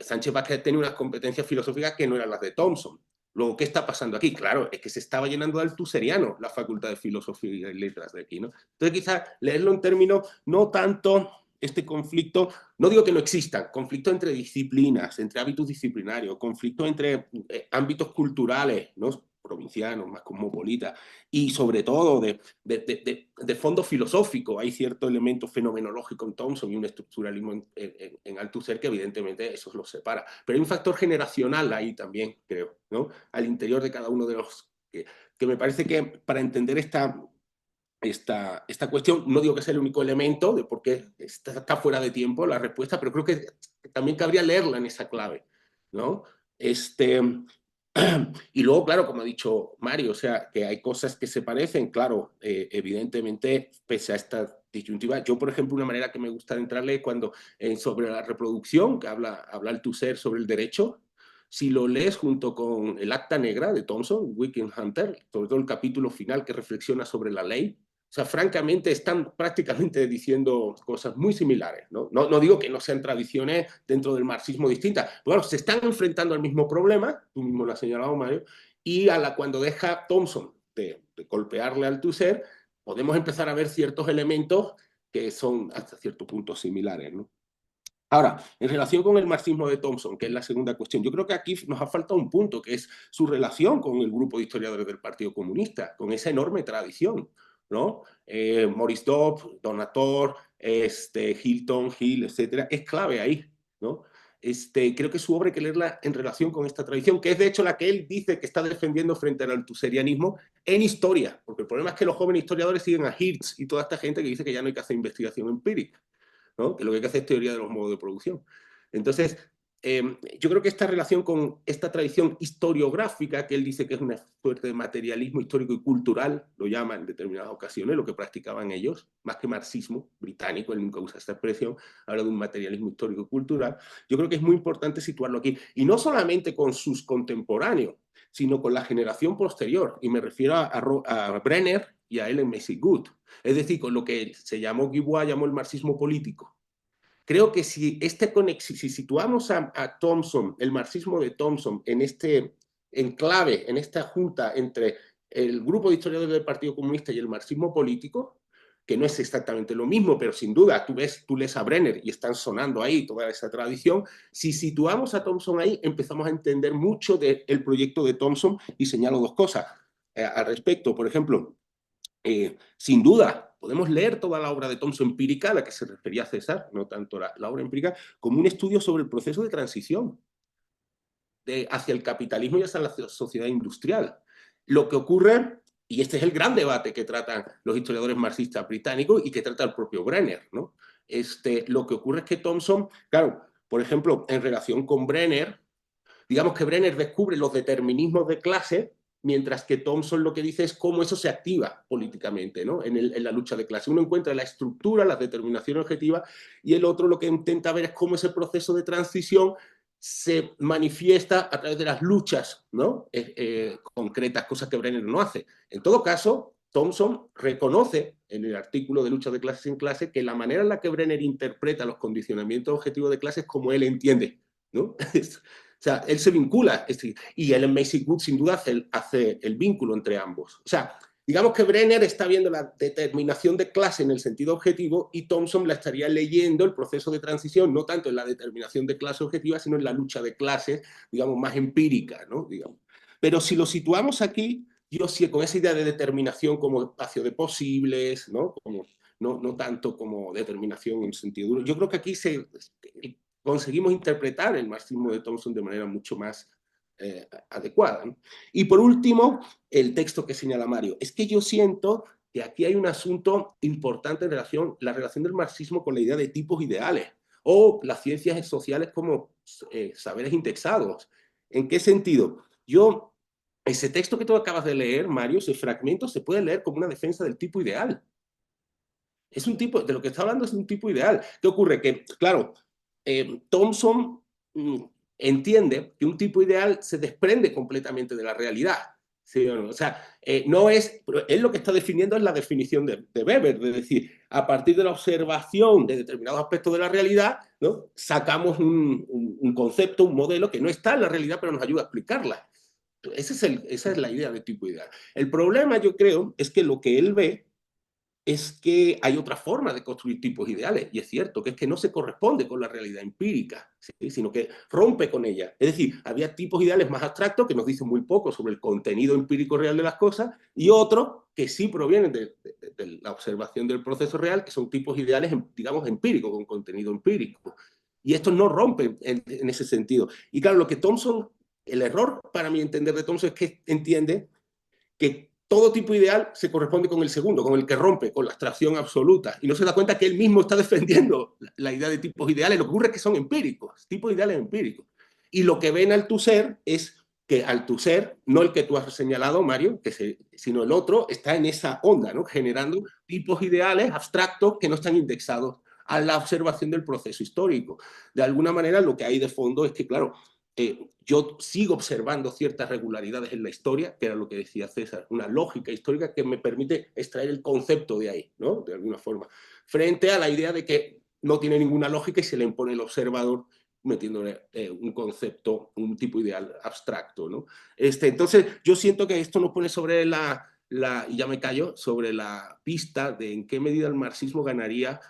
Speaker 1: Sánchez Vázquez tenía unas competencias filosóficas que no eran las de Thompson. Luego, ¿qué está pasando aquí? Claro, es que se estaba llenando de althuseriano la Facultad de Filosofía y Letras de aquí, ¿no? Entonces, quizás leerlo en términos no tanto este conflicto, no digo que no existan, conflictos entre disciplinas, entre hábitos disciplinarios, conflictos entre ámbitos culturales, ¿no? Provincianos, más cosmopolitas, y sobre todo de fondo filosófico. Hay cierto elemento fenomenológico en Thompson y un estructuralismo en Althusser que evidentemente eso los separa. Pero hay un factor generacional ahí también, creo, ¿no? Al interior de cada uno de los... que me parece que para entender esta cuestión, no digo que sea el único elemento de por qué está fuera de tiempo la respuesta, pero creo que también cabría leerla en esa clave, ¿no? Y luego, claro, como ha dicho Mario, o sea, que hay cosas que se parecen, claro, evidentemente, pese a esta disyuntiva. Yo, por ejemplo, una manera que me gusta entrarle es cuando sobre la reproducción, que habla Althusser sobre el derecho, si lo lees junto con el Acta Negra de Thompson, Weekend Hunter, sobre todo el capítulo final que reflexiona sobre la ley, o sea, francamente, están prácticamente diciendo cosas muy similares, ¿no? No digo que no sean tradiciones dentro del marxismo distintas, pero bueno, se están enfrentando al mismo problema, tú mismo lo has señalado, Mario, y cuando deja Thompson de golpearle al Althusser, podemos empezar a ver ciertos elementos que son hasta cierto punto similares, ¿no? Ahora, en relación con el marxismo de Thompson, que es la segunda cuestión, yo creo que aquí nos ha faltado un punto, que es su relación con el grupo de historiadores del Partido Comunista, con esa enorme tradición, ¿no? Maurice Dobb, Donator, Hilton, Hill, etcétera, es clave ahí, ¿no? Creo que su obra hay que leerla en relación con esta tradición, que es de hecho la que él dice que está defendiendo frente al althuserianismo en historia, porque el problema es que los jóvenes historiadores siguen a Hirsch y toda esta gente que dice que ya no hay que hacer investigación empírica, ¿no? Que lo que hay que hacer es teoría de los modos de producción. Entonces, yo creo que esta relación con esta tradición historiográfica, que él dice que es una suerte de materialismo histórico y cultural, lo llama en determinadas ocasiones, lo que practicaban ellos, más que marxismo británico, él nunca usa esta expresión, habla de un materialismo histórico y cultural, yo creo que es muy importante situarlo aquí, y no solamente con sus contemporáneos, sino con la generación posterior, y me refiero a Brenner y a Ellen Macy Good, es decir, con lo que se llamó Guibois, llamó el marxismo político. Creo que si situamos a Thompson, el marxismo de Thompson, en este enclave, en esta junta entre el grupo de historiadores del Partido Comunista y el marxismo político, que no es exactamente lo mismo, pero sin duda tú lees a Brenner y están sonando ahí toda esa tradición. Si situamos a Thompson ahí, empezamos a entender mucho del proyecto de Thompson, y señalo dos cosas al respecto. Por ejemplo, sin duda, podemos leer toda la obra de Thompson empírica, a la que se refería César, no tanto la obra empírica, como un estudio sobre el proceso de transición hacia el capitalismo y hacia la sociedad industrial. Lo que ocurre, y este es el gran debate que tratan los historiadores marxistas británicos y que trata el propio Brenner, ¿no? Lo que ocurre es que Thompson, claro, por ejemplo, en relación con Brenner, digamos que Brenner descubre los determinismos de clase, mientras que Thompson lo que dice es cómo eso se activa políticamente, ¿no? En la lucha de clase. Uno encuentra la estructura, las determinaciones objetivas, y el otro lo que intenta ver es cómo ese proceso de transición se manifiesta a través de las luchas, ¿no? Concretas, cosas que Brenner no hace. En todo caso, Thompson reconoce en el artículo de Lucha de clases en clase que la manera en la que Brenner interpreta los condicionamientos objetivos de clase es como él entiende, ¿no? O sea, él se vincula, y Ellen Macy Good sin duda hace el vínculo entre ambos. O sea, digamos que Brenner está viendo la determinación de clase en el sentido objetivo, y Thompson la estaría leyendo el proceso de transición, no tanto en la determinación de clase objetiva, sino en la lucha de clases, digamos, más empírica, ¿no? Digamos. Pero si lo situamos aquí, yo sí, con esa idea de determinación como espacio de posibles, ¿no? No tanto como determinación en sentido duro. Yo creo que aquí conseguimos interpretar el marxismo de Thompson de manera mucho más adecuada, ¿no? Y por último, el texto que señala Mario. Es que yo siento que aquí hay un asunto importante en la relación del marxismo con la idea de tipos ideales, o las ciencias sociales como saberes indexados. ¿En qué sentido? Ese texto que tú acabas de leer, Mario, ese fragmento se puede leer como una defensa del tipo ideal. Es un tipo, de lo que está hablando es un tipo ideal. ¿Qué ocurre? Que, claro, Thompson entiende que un tipo ideal se desprende completamente de la realidad. ¿Sí o no? O sea, no es, él lo que está definiendo es la definición de Weber, de decir, a partir de la observación de determinados aspectos de la realidad, ¿no? Sacamos un concepto, un modelo que no está en la realidad, pero nos ayuda a explicarla. Esa es la idea de tipo ideal. El problema, yo creo, es que lo que él ve es que hay otra forma de construir tipos ideales, y es cierto que es que no se corresponde con la realidad empírica, ¿sí? Sino que rompe con ella. Es decir, había tipos ideales más abstractos que nos dicen muy poco sobre el contenido empírico real de las cosas, y otros que sí provienen de la observación del proceso real, que son tipos ideales, digamos, empíricos, con contenido empírico. Y estos no rompen en ese sentido. Y claro, lo que Thompson, el error para mi entender de Thompson es que entiende que todo tipo ideal se corresponde con el segundo, con el que rompe, con la abstracción absoluta. Y no se da cuenta que él mismo está defendiendo la idea de tipos ideales. Lo que ocurre es que son empíricos, tipos ideales empíricos. Y lo que ve en Althusser es que Althusser, no el que tú has señalado, Mario, sino el otro, está en esa onda, ¿no? Generando tipos ideales abstractos que no están indexados a la observación del proceso histórico. De alguna manera, lo que hay de fondo es que, claro, yo sigo observando ciertas regularidades en la historia, que era lo que decía César, una lógica histórica que me permite extraer el concepto de ahí, ¿no? De alguna forma, frente a la idea de que no tiene ninguna lógica y se le impone el observador metiéndole un concepto, un tipo ideal abstracto, ¿no? Entonces, yo siento que esto nos pone sobre y ya me callo, sobre la pista de en qué medida el marxismo ganaría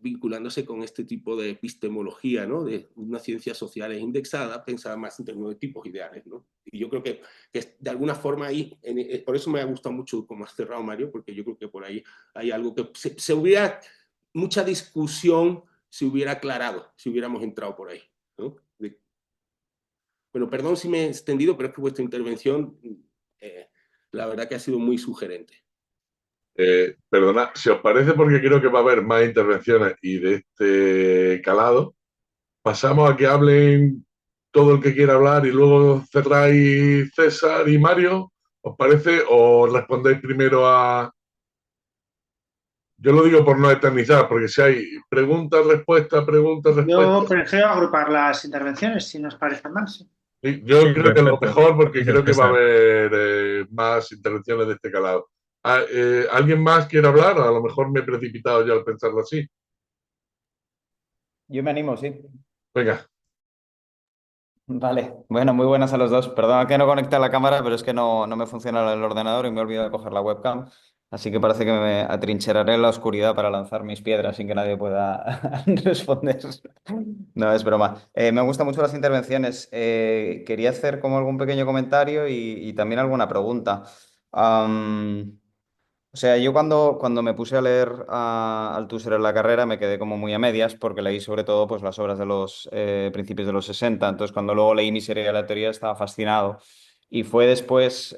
Speaker 1: vinculándose con este tipo de epistemología, ¿no? De una ciencia social indexada, pensada más en términos de tipos ideales, ¿no? Y yo creo que de alguna forma ahí, por eso me ha gustado mucho como has cerrado, Mario, porque yo creo que por ahí hay algo que se hubiera, mucha discusión se hubiera aclarado, si hubiéramos entrado por ahí, ¿no? Bueno, perdón si me he extendido, pero es que vuestra intervención, la verdad que ha sido muy sugerente.
Speaker 2: Perdona, si os parece, porque creo que va a haber más intervenciones y de este calado, pasamos a que hablen todo el que quiera hablar y luego cerráis César y Mario, ¿os parece? ¿O respondéis primero a...? Yo lo digo por no eternizar, porque si hay preguntas, respuestas, preguntas,
Speaker 3: Yo
Speaker 2: respuestas...
Speaker 3: prefiero agrupar las intervenciones, si nos parece más.
Speaker 2: Yo
Speaker 4: Sí,
Speaker 2: creo que es lo
Speaker 4: perfecto.
Speaker 2: mejor porque
Speaker 4: Dice
Speaker 2: creo que va a
Speaker 4: César.
Speaker 2: haber más intervenciones de este calado. ¿Alguien más quiere hablar? A lo mejor me he precipitado yo al pensarlo así.
Speaker 5: Yo me animo, sí.
Speaker 2: Venga,
Speaker 5: Vale, bueno, muy buenas a los dos. Perdona que no conecté la cámara, pero es que no me funciona el ordenador y me he olvidado de coger la webcam. Así que parece que me atrincheraré en la oscuridad para lanzar mis piedras sin que nadie pueda responder. No, es broma. Me gustan mucho las intervenciones. Quería hacer como algún pequeño comentario y también alguna pregunta. O sea, yo cuando me puse a leer a Althusser en la carrera me quedé como muy a medias porque leí sobre todo pues, las obras de los principios de los 60. Entonces, cuando luego leí Miseria de la teoría estaba fascinado. Y fue después,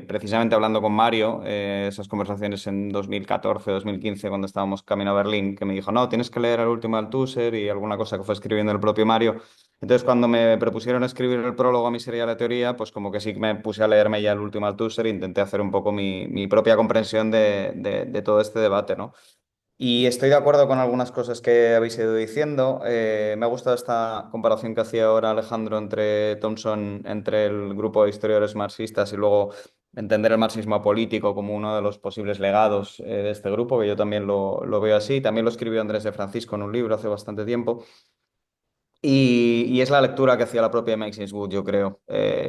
Speaker 5: precisamente hablando con Mario, esas conversaciones en 2014, 2015, cuando estábamos camino a Berlín, que me dijo, no, tienes que leer el último Althusser y alguna cosa que fue escribiendo el propio Mario. Entonces, cuando me propusieron escribir el prólogo a Miseria de la teoría, pues como que sí que me puse a leerme ya el último Althusser e intenté hacer un poco mi propia comprensión de todo este debate, ¿no? Y estoy de acuerdo con algunas cosas que habéis ido diciendo. Me ha gustado esta comparación que hacía ahora Alejandro entre Thompson, entre el grupo de historiadores marxistas y luego entender el marxismo político como uno de los posibles legados de este grupo, que yo también lo veo así. También lo escribió Andrés de Francisco en un libro hace bastante tiempo. Y es la lectura que hacía la propia Max Eastwood, yo creo.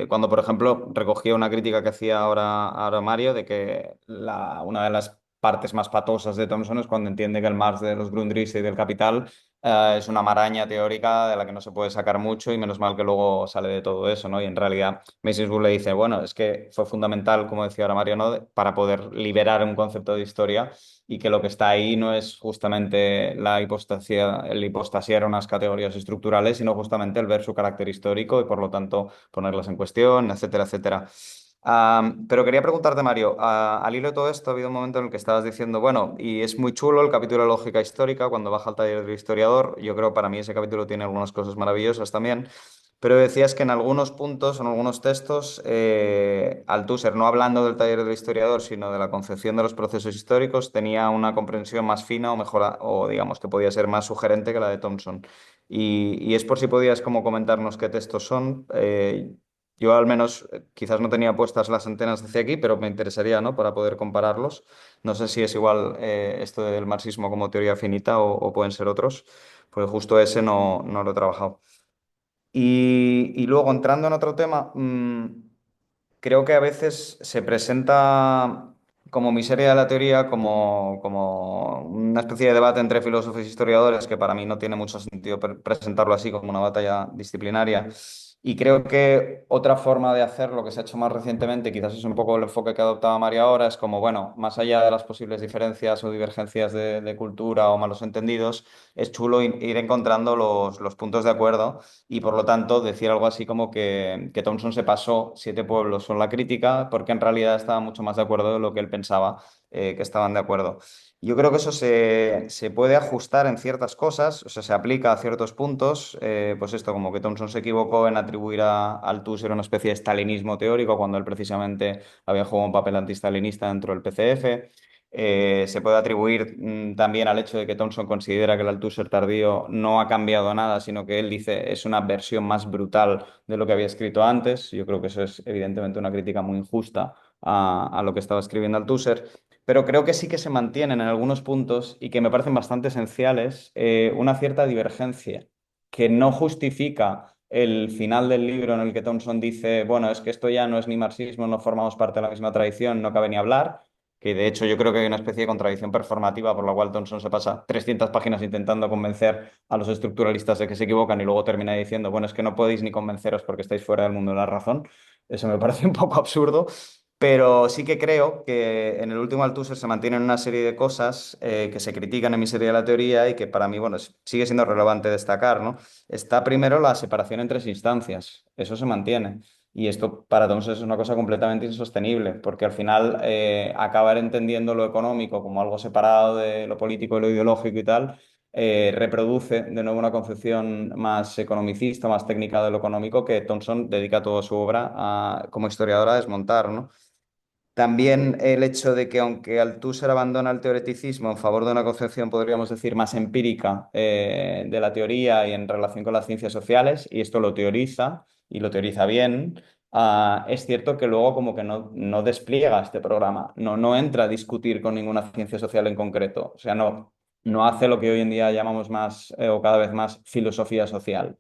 Speaker 5: Cuando, por ejemplo, recogía una crítica que hacía ahora Mario de que una de las partes más patosas de Thompson es cuando entiende que el Marx de los Grundrisse y del Capital es una maraña teórica de la que no se puede sacar mucho y menos mal que luego sale de todo eso, ¿no? Y en realidad Max Eastwood le dice, bueno, es que fue fundamental, como decía ahora Mario, ¿no? Para poder liberar un concepto de historia y que lo que está ahí no es justamente la hipostasia, el hipostasiar unas categorías estructurales, sino justamente el ver su carácter histórico y por lo tanto ponerlas en cuestión, etcétera, etcétera. Pero quería preguntarte, Mario, al hilo de todo esto ha habido un momento en el que estabas diciendo, bueno, y es muy chulo el capítulo de lógica histórica cuando baja al taller del historiador, yo creo para mí ese capítulo tiene algunas cosas maravillosas también, pero decías que en algunos puntos, en algunos textos, Althusser, no hablando del taller del historiador, sino de la concepción de los procesos históricos, tenía una comprensión más fina o mejor, o digamos que podía ser más sugerente que la de Thompson. Y es por si podías como comentarnos qué textos son. Yo al menos quizás no tenía puestas las antenas hacia aquí, pero me interesaría, ¿no? Para poder compararlos. No sé si es igual esto del marxismo como teoría finita o pueden ser otros, porque justo ese no lo he trabajado. Y luego, entrando en otro tema, creo que a veces se presenta como miseria de la teoría, como una especie de debate entre filósofos e historiadores, que para mí no tiene mucho sentido presentarlo así como una batalla disciplinaria. Y creo que otra forma de hacerlo que se ha hecho más recientemente, quizás es un poco el enfoque que adoptaba María ahora, es como, bueno, más allá de las posibles diferencias o divergencias de cultura o malos entendidos, es chulo ir encontrando los puntos de acuerdo y por lo tanto decir algo así como que Thompson se pasó siete pueblos son la crítica porque en realidad estaba mucho más de acuerdo de lo que él pensaba que estaban de acuerdo. Yo creo que eso se puede ajustar en ciertas cosas, o sea, se aplica a ciertos puntos, pues esto, como que Thompson se equivocó en atribuir a Althusser una especie de stalinismo teórico cuando él precisamente había jugado un papel antistalinista dentro del PCF. Se puede atribuir también al hecho de que Thompson considera que el Althusser tardío no ha cambiado nada, sino que él dice es una versión más brutal de lo que había escrito antes. Yo creo que eso es evidentemente una crítica muy injusta a lo que estaba escribiendo Althusser, pero creo que sí que se mantienen en algunos puntos y que me parecen bastante esenciales una cierta divergencia que no justifica el final del libro en el que Thompson dice, bueno, es que esto ya no es ni marxismo, no formamos parte de la misma tradición, no cabe ni hablar, que de hecho yo creo que hay una especie de contradicción performativa por la cual Thompson se pasa 300 páginas intentando convencer a los estructuralistas de que se equivocan y luego termina diciendo, bueno, es que no podéis ni convenceros porque estáis fuera del mundo de la razón. Eso me parece un poco absurdo, pero sí que creo que en el último Althusser se mantienen una serie de cosas que se critican en Miseria de la teoría y que para mí, bueno, sigue siendo relevante destacar, ¿no? Está primero la separación en tres instancias, eso se mantiene. Y esto para Thompson es una cosa completamente insostenible, porque al final acabar entendiendo lo económico como algo separado de lo político y lo ideológico y tal, reproduce de nuevo una concepción más economicista, más técnica de lo económico que Thompson dedica toda su obra como historiador a desmontar, ¿no? También el hecho de que aunque Althusser abandona el teoreticismo en favor de una concepción, podríamos decir, más empírica de la teoría y en relación con las ciencias sociales, y esto lo teoriza y lo teoriza bien, es cierto que luego como que no despliega este programa, no entra a discutir con ninguna ciencia social en concreto, o sea, no hace lo que hoy en día llamamos más o cada vez más filosofía social.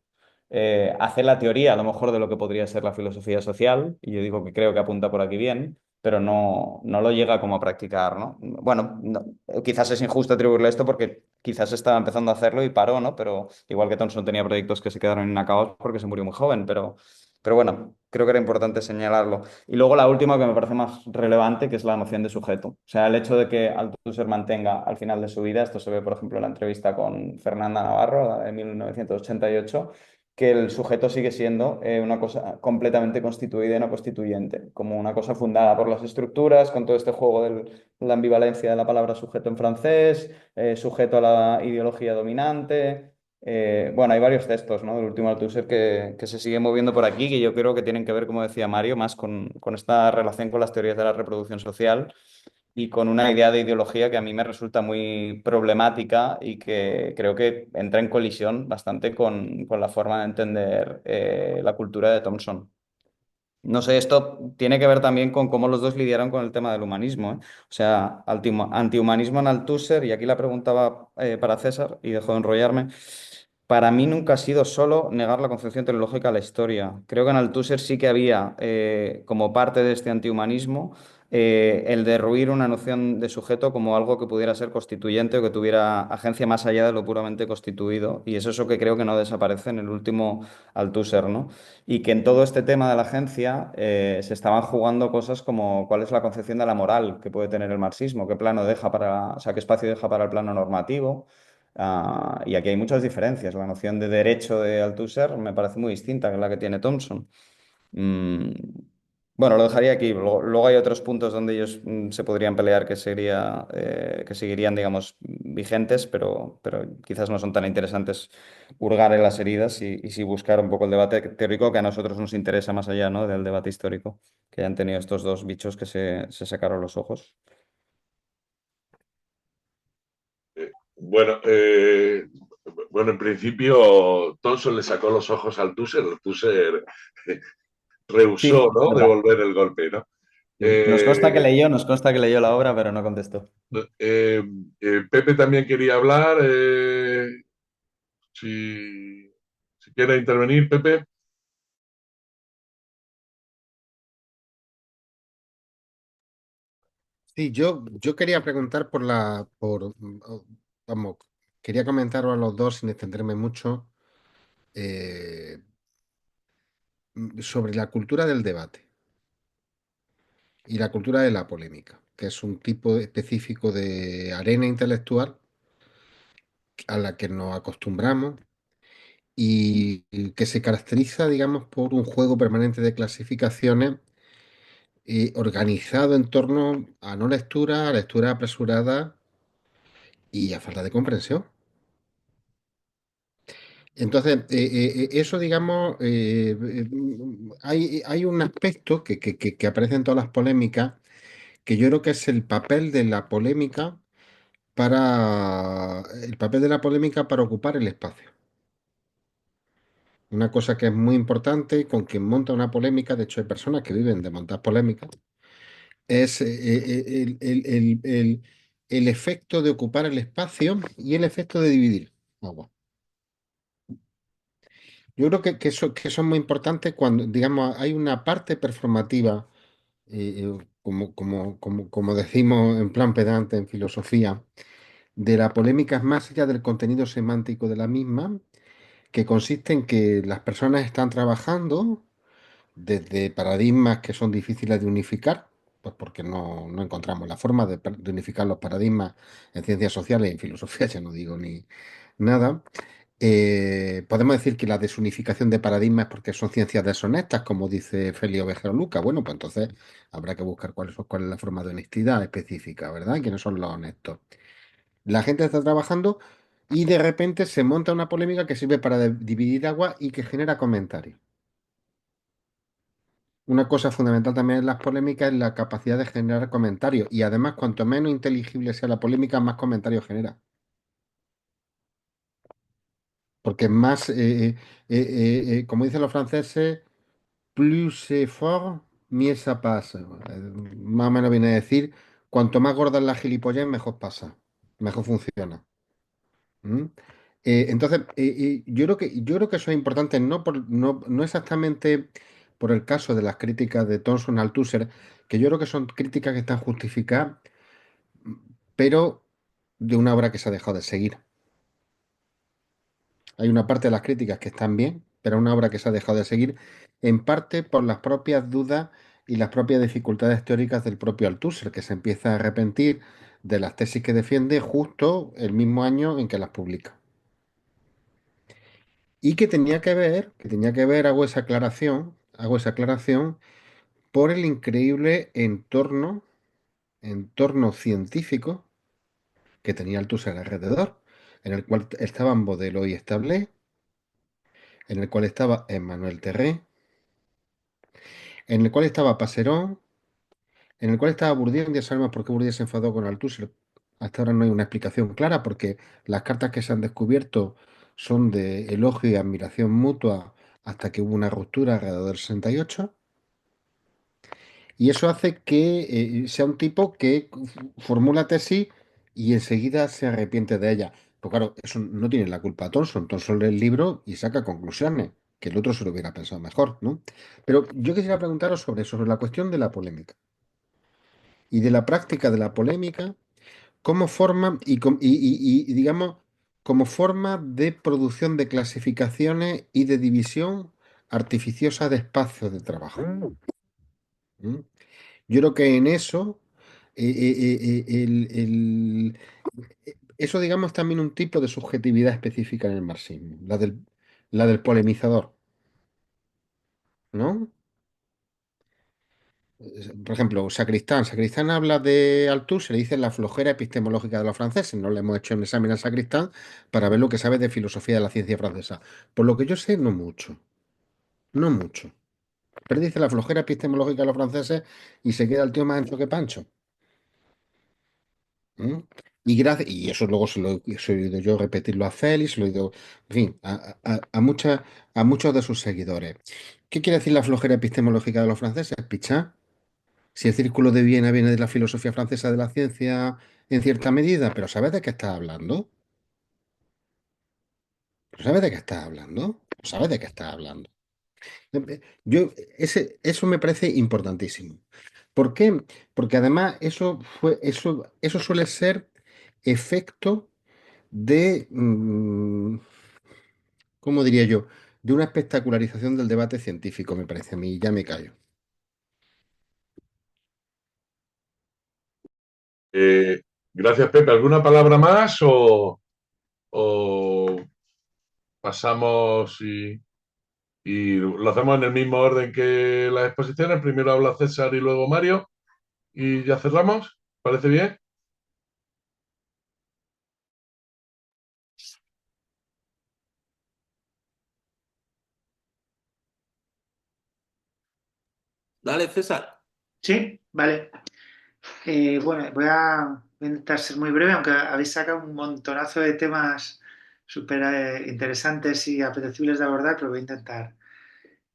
Speaker 5: Hace la teoría a lo mejor de lo que podría ser la filosofía social, y yo digo que creo que apunta por aquí bien, pero no lo llega como a practicar, ¿no? Bueno, quizás es injusto atribuirle esto porque quizás estaba empezando a hacerlo y paró, ¿no? Pero igual que Thompson tenía proyectos que se quedaron inacabados porque se murió muy joven, pero bueno, creo que era importante señalarlo. Y luego la última que me parece más relevante, que es la noción de sujeto. O sea, el hecho de que Althusser mantenga al final de su vida, esto se ve, por ejemplo, en la entrevista con Fernanda Navarro, la de 1988, que el sujeto sigue siendo una cosa completamente constituida y no constituyente, como una cosa fundada por las estructuras, con todo este juego de la ambivalencia de la palabra sujeto en francés, sujeto a la ideología dominante. Bueno, hay varios textos, ¿no? Del último Althusser que se sigue moviendo por aquí, que yo creo que tienen que ver, como decía Mario, más con esta relación con las teorías de la reproducción social y con una idea de ideología que a mí me resulta muy problemática y que creo que entra en colisión bastante con la forma de entender la cultura de Thompson. No sé, esto tiene que ver también con cómo los dos lidiaron con el tema del humanismo, ¿eh? O sea, antihumanismo en Althusser, y aquí la preguntaba para César y dejo de enrollarme. Para mí nunca ha sido solo negar la concepción teleológica a la historia. Creo que en Althusser sí que había, como parte de este antihumanismo, el derruir una noción de sujeto como algo que pudiera ser constituyente o que tuviera agencia más allá de lo puramente constituido. Y es eso que creo que no desaparece en el último Althusser, ¿no? Y que en todo este tema de la agencia se estaban jugando cosas como cuál es la concepción de la moral que puede tener el marxismo, qué plano deja para, o sea, qué espacio deja para el plano normativo. Y aquí hay muchas diferencias. La noción de derecho de Althusser me parece muy distinta que la que tiene Thompson. Mm, bueno, lo dejaría aquí. Luego hay otros puntos donde ellos se podrían pelear que seguirían, digamos, vigentes, pero quizás no son tan interesantes hurgar en las heridas y sí buscar un poco el debate teórico que a nosotros nos interesa más allá, ¿no? Del debate histórico que hayan tenido estos dos bichos que se sacaron los ojos.
Speaker 2: Bueno, bueno, en principio Thompson le sacó los ojos al Tusser, el Tusser rehusó,
Speaker 5: Sí,
Speaker 2: ¿no?,
Speaker 5: verdad.
Speaker 2: devolver el golpe, ¿no?
Speaker 5: Sí.
Speaker 2: Eh,
Speaker 5: Nos consta que leyó la obra, pero no contestó.
Speaker 2: eh, Pepe también quería hablar, si, si quiere intervenir, Pepe.
Speaker 6: Sí, yo quería preguntar vamos, quería comentaros a los dos sin extenderme mucho eh, sobre la cultura del debate y la cultura de la polémica, que es un tipo específico de arena intelectual a la que nos acostumbramos y que se caracteriza, digamos, por un juego permanente de clasificaciones organizado en torno a no lectura, a lectura apresurada y a falta de comprensión. Entonces, eso, digamos, hay un aspecto que aparece en todas las polémicas, que yo creo que es el papel de la polémica para ocupar el espacio. Una cosa que es muy importante con quien monta una polémica, de hecho hay personas que viven de montar polémicas, es el efecto de ocupar el espacio y el efecto de dividir agua. Yo creo que eso es muy importante cuando, digamos, hay una parte performativa, como decimos en plan pedante en filosofía, de la polémica es más allá del contenido semántico de la misma, que consiste en que las personas están trabajando desde paradigmas que son difíciles de unificar, pues porque no encontramos la forma de unificar los paradigmas en ciencias sociales y en filosofía, ya no digo ni nada. Podemos decir que la desunificación de paradigmas es porque son ciencias deshonestas, como dice Félix Ovejero Luca. Bueno, pues entonces habrá que buscar cuál es la forma de honestidad específica, ¿verdad? ¿Quiénes son los honestos? La gente está trabajando y de repente se monta una polémica que sirve para dividir agua y que genera comentarios. Una cosa fundamental también en las polémicas es la capacidad de generar comentarios. Y además, cuanto menos inteligible sea la polémica, más comentarios genera. Porque más, como dicen los franceses, plus c'est fort, mieux ça passe. Más o menos viene a decir, cuanto más gorda es la gilipollez, mejor pasa, mejor funciona. ¿Mm? Entonces, yo creo que eso es importante, no exactamente por el caso de las críticas de Thomson Althusser, que yo creo que son críticas que están justificadas, pero de una obra que se ha dejado de seguir. Hay una parte de las críticas que están bien, pero una obra que se ha dejado de seguir, en parte por las propias dudas y las propias dificultades teóricas del propio Althusser, que se empieza a arrepentir de las tesis que defiende justo el mismo año en que las publica. Y que tenía que ver, hago esa aclaración por el increíble entorno científico que tenía Althusser alrededor, en el cual estaban Baudelaire y Establé, en el cual estaba Emmanuel Terré, en el cual estaba Passerón, en el cual estaba Bourdieu. Ya sabemos por qué Bourdieu se enfadó con Althusser. Hasta ahora no hay una explicación clara, porque las cartas que se han descubierto son de elogio y admiración mutua hasta que hubo una ruptura alrededor del 68. Y eso hace que sea un tipo que formula tesis y enseguida se arrepiente de ella. Pues claro, eso no tiene la culpa Thomson. Thomson lee el libro y saca conclusiones, que el otro se lo hubiera pensado mejor, ¿no? Pero yo quisiera preguntaros sobre la cuestión de la polémica y de la práctica de la polémica como forma y, digamos, como forma de producción de clasificaciones y de división artificiosa de espacios de trabajo. ¿Mm? Yo creo que en eso, eso, digamos, también un tipo de subjetividad específica en el marxismo, la del polemizador, ¿no? Por ejemplo, Sacristán habla de Althusser, le dice la flojera epistemológica de los franceses. No le hemos hecho un examen a Sacristán para ver lo que sabe de filosofía de la ciencia francesa. Por lo que yo sé, no mucho, no mucho. Pero dice la flojera epistemológica de los franceses y se queda el tío más ancho que Pancho. ¿Mm? Y eso luego se lo he oído yo repetirlo a Félix, se lo he oído, en fin, a muchos de sus seguidores. ¿Qué quiere decir la flojera epistemológica de los franceses? Pichá. Si el círculo de Viena viene de la filosofía francesa de la ciencia en cierta medida, pero ¿sabes de qué estás hablando? ¿Pero sabes de qué estás hablando? ¿Sabes de qué estás hablando? Eso me parece importantísimo. ¿Por qué? Porque además eso suele ser efecto de, ¿cómo diría yo? De una espectacularización del debate científico, me parece a mí, y ya me callo.
Speaker 2: Eh, gracias, Pepe. ¿Alguna palabra más o pasamos y lo hacemos en el mismo orden que las exposiciones? Primero habla César y luego Mario y ya cerramos. ¿Parece bien?
Speaker 1: Dale, César.
Speaker 3: Sí, vale. Bueno, voy a intentar ser muy breve, aunque habéis sacado un montonazo de temas súper interesantes y apetecibles de abordar, pero voy a intentar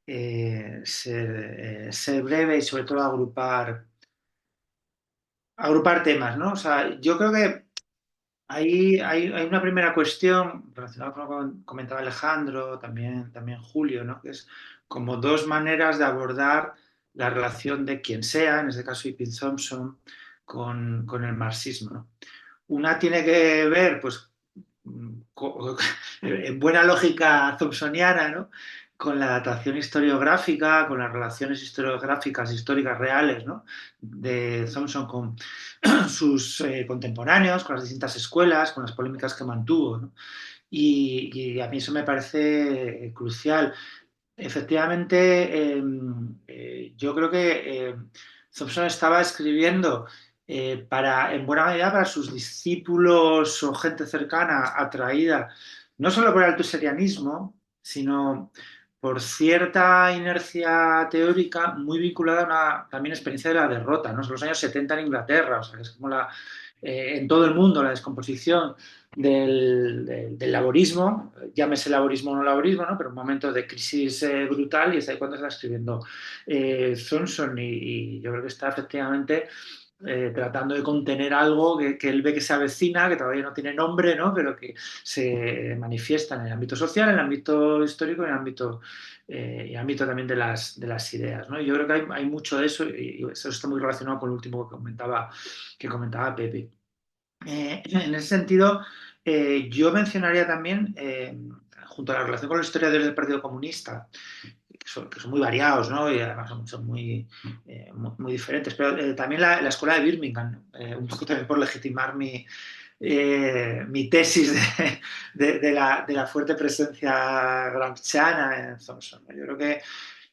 Speaker 3: ser breve y sobre todo agrupar temas, ¿no? O sea, yo creo que hay una primera cuestión relacionada con lo que comentaba Alejandro, también Julio, ¿no? Que es como dos maneras de abordar la relación de quien sea, en este caso Ipin Thompson, con el marxismo, ¿no? Una tiene que ver, pues, en buena lógica thompsoniana, ¿no? Con la datación historiográfica, con las relaciones historiográficas históricas reales, ¿no? De Thompson con sus contemporáneos, con las distintas escuelas, con las polémicas que mantuvo, ¿no? Y a mí eso me parece crucial. Efectivamente, yo creo que Thompson estaba escribiendo en buena medida para sus discípulos o gente cercana atraída no solo por el altuserianismo, sino por cierta inercia teórica muy vinculada a una también experiencia de la derrota, ¿no? Son los años 70 en Inglaterra, o sea, que es como en todo el mundo la descomposición del laborismo, llámese laborismo o no laborismo, ¿no? Pero un momento de crisis brutal y es ahí cuando está escribiendo Thompson y yo creo que está efectivamente tratando de contener algo que él ve que se avecina, que todavía no tiene nombre, ¿no? Pero que se manifiesta en el ámbito social, en el ámbito histórico, en el ámbito también de las ideas, ¿no? Y yo creo que hay mucho de eso y eso está muy relacionado con lo último que comentaba Pepe. En ese sentido, yo mencionaría también, junto a la relación con los historiadores del Partido Comunista, que son muy variados, ¿no? Y además son muy diferentes, pero también la escuela de Birmingham, ¿no? Un poco también por legitimar mi tesis de la fuerte presencia gramsciana en Thompson, ¿no? Yo creo que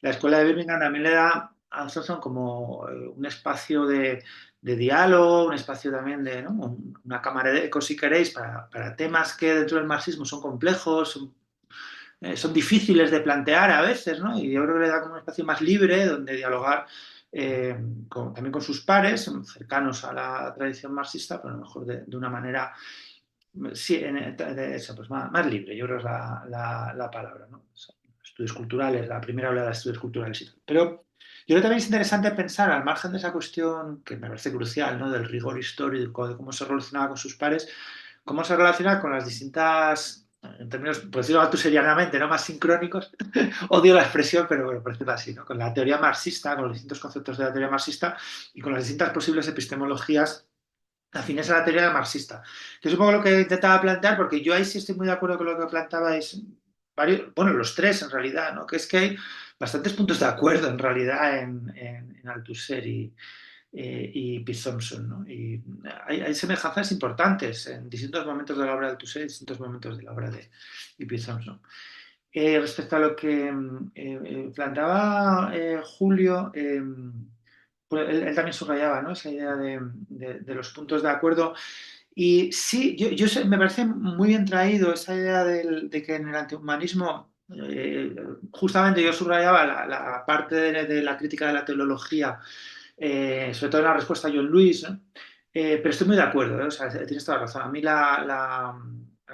Speaker 3: la escuela de Birmingham también le da a Thompson como un espacio de diálogo, un espacio también de, ¿no? Una cámara de eco, si queréis, para temas que dentro del marxismo son complejos, son difíciles de plantear a veces, ¿no? Y yo creo que le da como un espacio más libre donde dialogar también con sus pares, cercanos a la tradición marxista, pero a lo mejor de una manera sí, de eso, pues más libre, yo creo que es la palabra, ¿no? O sea, estudios culturales, la primera oleada de estudios culturales y tal. Pero yo creo que también es interesante pensar, al margen de esa cuestión que me parece crucial, ¿no? Del rigor histórico, de cómo se relacionaba con sus pares, cómo se relaciona con las distintas, en términos, por decirlo altuserianamente, ¿no? Más sincrónicos, odio la expresión, pero bueno, por decirlo así, ¿no? Con la teoría marxista, con los distintos conceptos de la teoría marxista y con las distintas posibles epistemologías afines a la teoría marxista. Que es un poco lo que intentaba plantear, porque yo ahí sí estoy muy de acuerdo con lo que planteabais, bueno, los tres en realidad, ¿no? Que es que hay bastantes puntos de acuerdo en realidad en Althusser y Pete Thompson, ¿no? Y hay semejanzas importantes en distintos momentos de la obra de Althusser y distintos momentos de la obra de Pete Thompson. Respecto a lo que planteaba Julio, pues él también subrayaba, ¿no? Esa idea de los puntos de acuerdo. Y sí, me parece muy bien traído esa idea de que en el antihumanismo, justamente yo subrayaba la parte de la crítica de la teología, sobre todo en la respuesta a John Lewis, ¿no? Pero estoy muy de acuerdo, ¿eh? O sea, tienes toda la razón. A mí la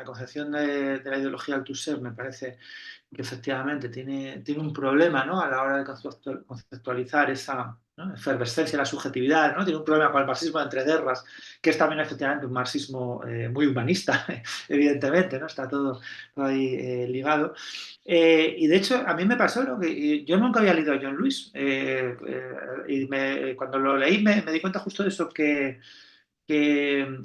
Speaker 3: concepción de la ideología Althusser me parece que efectivamente tiene un problema, ¿no? A la hora de conceptualizar ¿no? Efervescencia de la subjetividad, ¿no? Tiene un problema con el marxismo de entreguerras, que es también efectivamente un marxismo muy humanista, evidentemente, ¿no? Está todo ahí ligado. Y de hecho, a mí me pasó, ¿no? Que yo nunca había leído a John Lewis, y cuando lo leí me di cuenta justo de eso que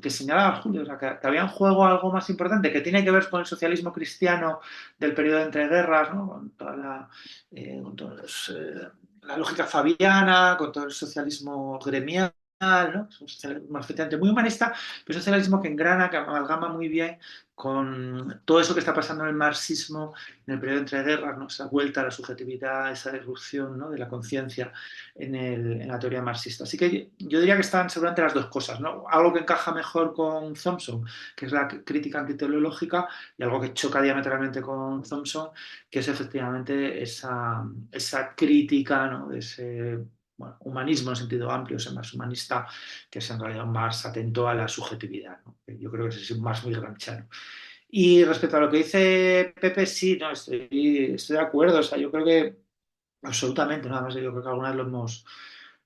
Speaker 3: señalaba Julio, o sea, que había en juego algo más importante que tiene que ver con el socialismo cristiano del periodo de entreguerras, ¿no? Con toda con la lógica fabiana, con todo el socialismo gremial, ¿no? Es un socialismo efectivamente muy humanista, pero es un socialismo que engrana, que amalgama muy bien con todo eso que está pasando en el marxismo en el periodo de entreguerras, ¿no? Esa vuelta a la subjetividad, esa disrupción, ¿no? De la conciencia en la teoría marxista. Así que yo diría que están seguramente las dos cosas, ¿no? Algo que encaja mejor con Thompson, que es la crítica antiteológica, y algo que choca diametralmente con Thompson, que es efectivamente esa crítica, ¿no? De ese bueno, humanismo en sentido amplio, ese más humanista, que es en realidad más atento a la subjetividad, ¿no? Yo creo que es más muy gramsciano. Y respecto a lo que dice Pepe, sí, no, estoy de acuerdo. O sea, yo creo que absolutamente, nada más, yo creo que alguna vez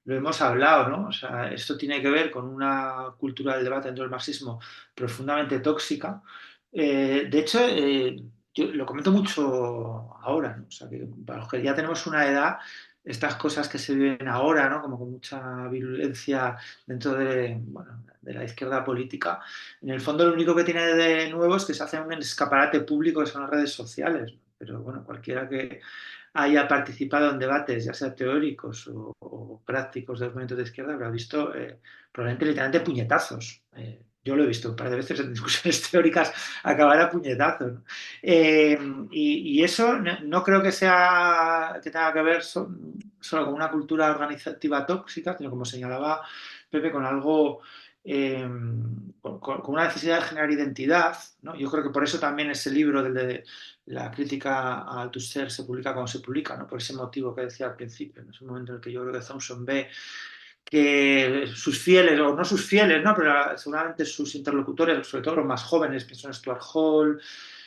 Speaker 3: lo hemos hablado, ¿no? O sea, esto tiene que ver con una cultura del debate dentro del marxismo profundamente tóxica. De hecho, yo lo comento mucho ahora, ¿no? O sea, que para los que ya tenemos una edad, estas cosas que se viven ahora, ¿no? Como con mucha virulencia dentro bueno, de la izquierda política, en el fondo lo único que tiene de nuevo es que se hace un escaparate público que son las redes sociales, ¿no? Pero bueno, cualquiera que haya participado en debates, ya sea teóricos o prácticos de los movimientos de izquierda, habrá visto probablemente literalmente puñetazos. Yo lo he visto un par de veces en discusiones teóricas acabar a puñetazos, ¿no? Eh, y eso no creo que tenga que ver solo con una cultura organizativa tóxica, sino como señalaba Pepe, con algo eh, con una necesidad de generar identidad, ¿no? Yo creo que por eso también ese libro del de la crítica al Althusser se publica cuando se publica, ¿no? Por ese motivo que decía al principio, en ese momento en el que yo creo que Thompson ve que sus fieles, o no sus fieles, ¿no? Pero seguramente sus interlocutores, sobre todo los más jóvenes, pienso en Stuart Hall,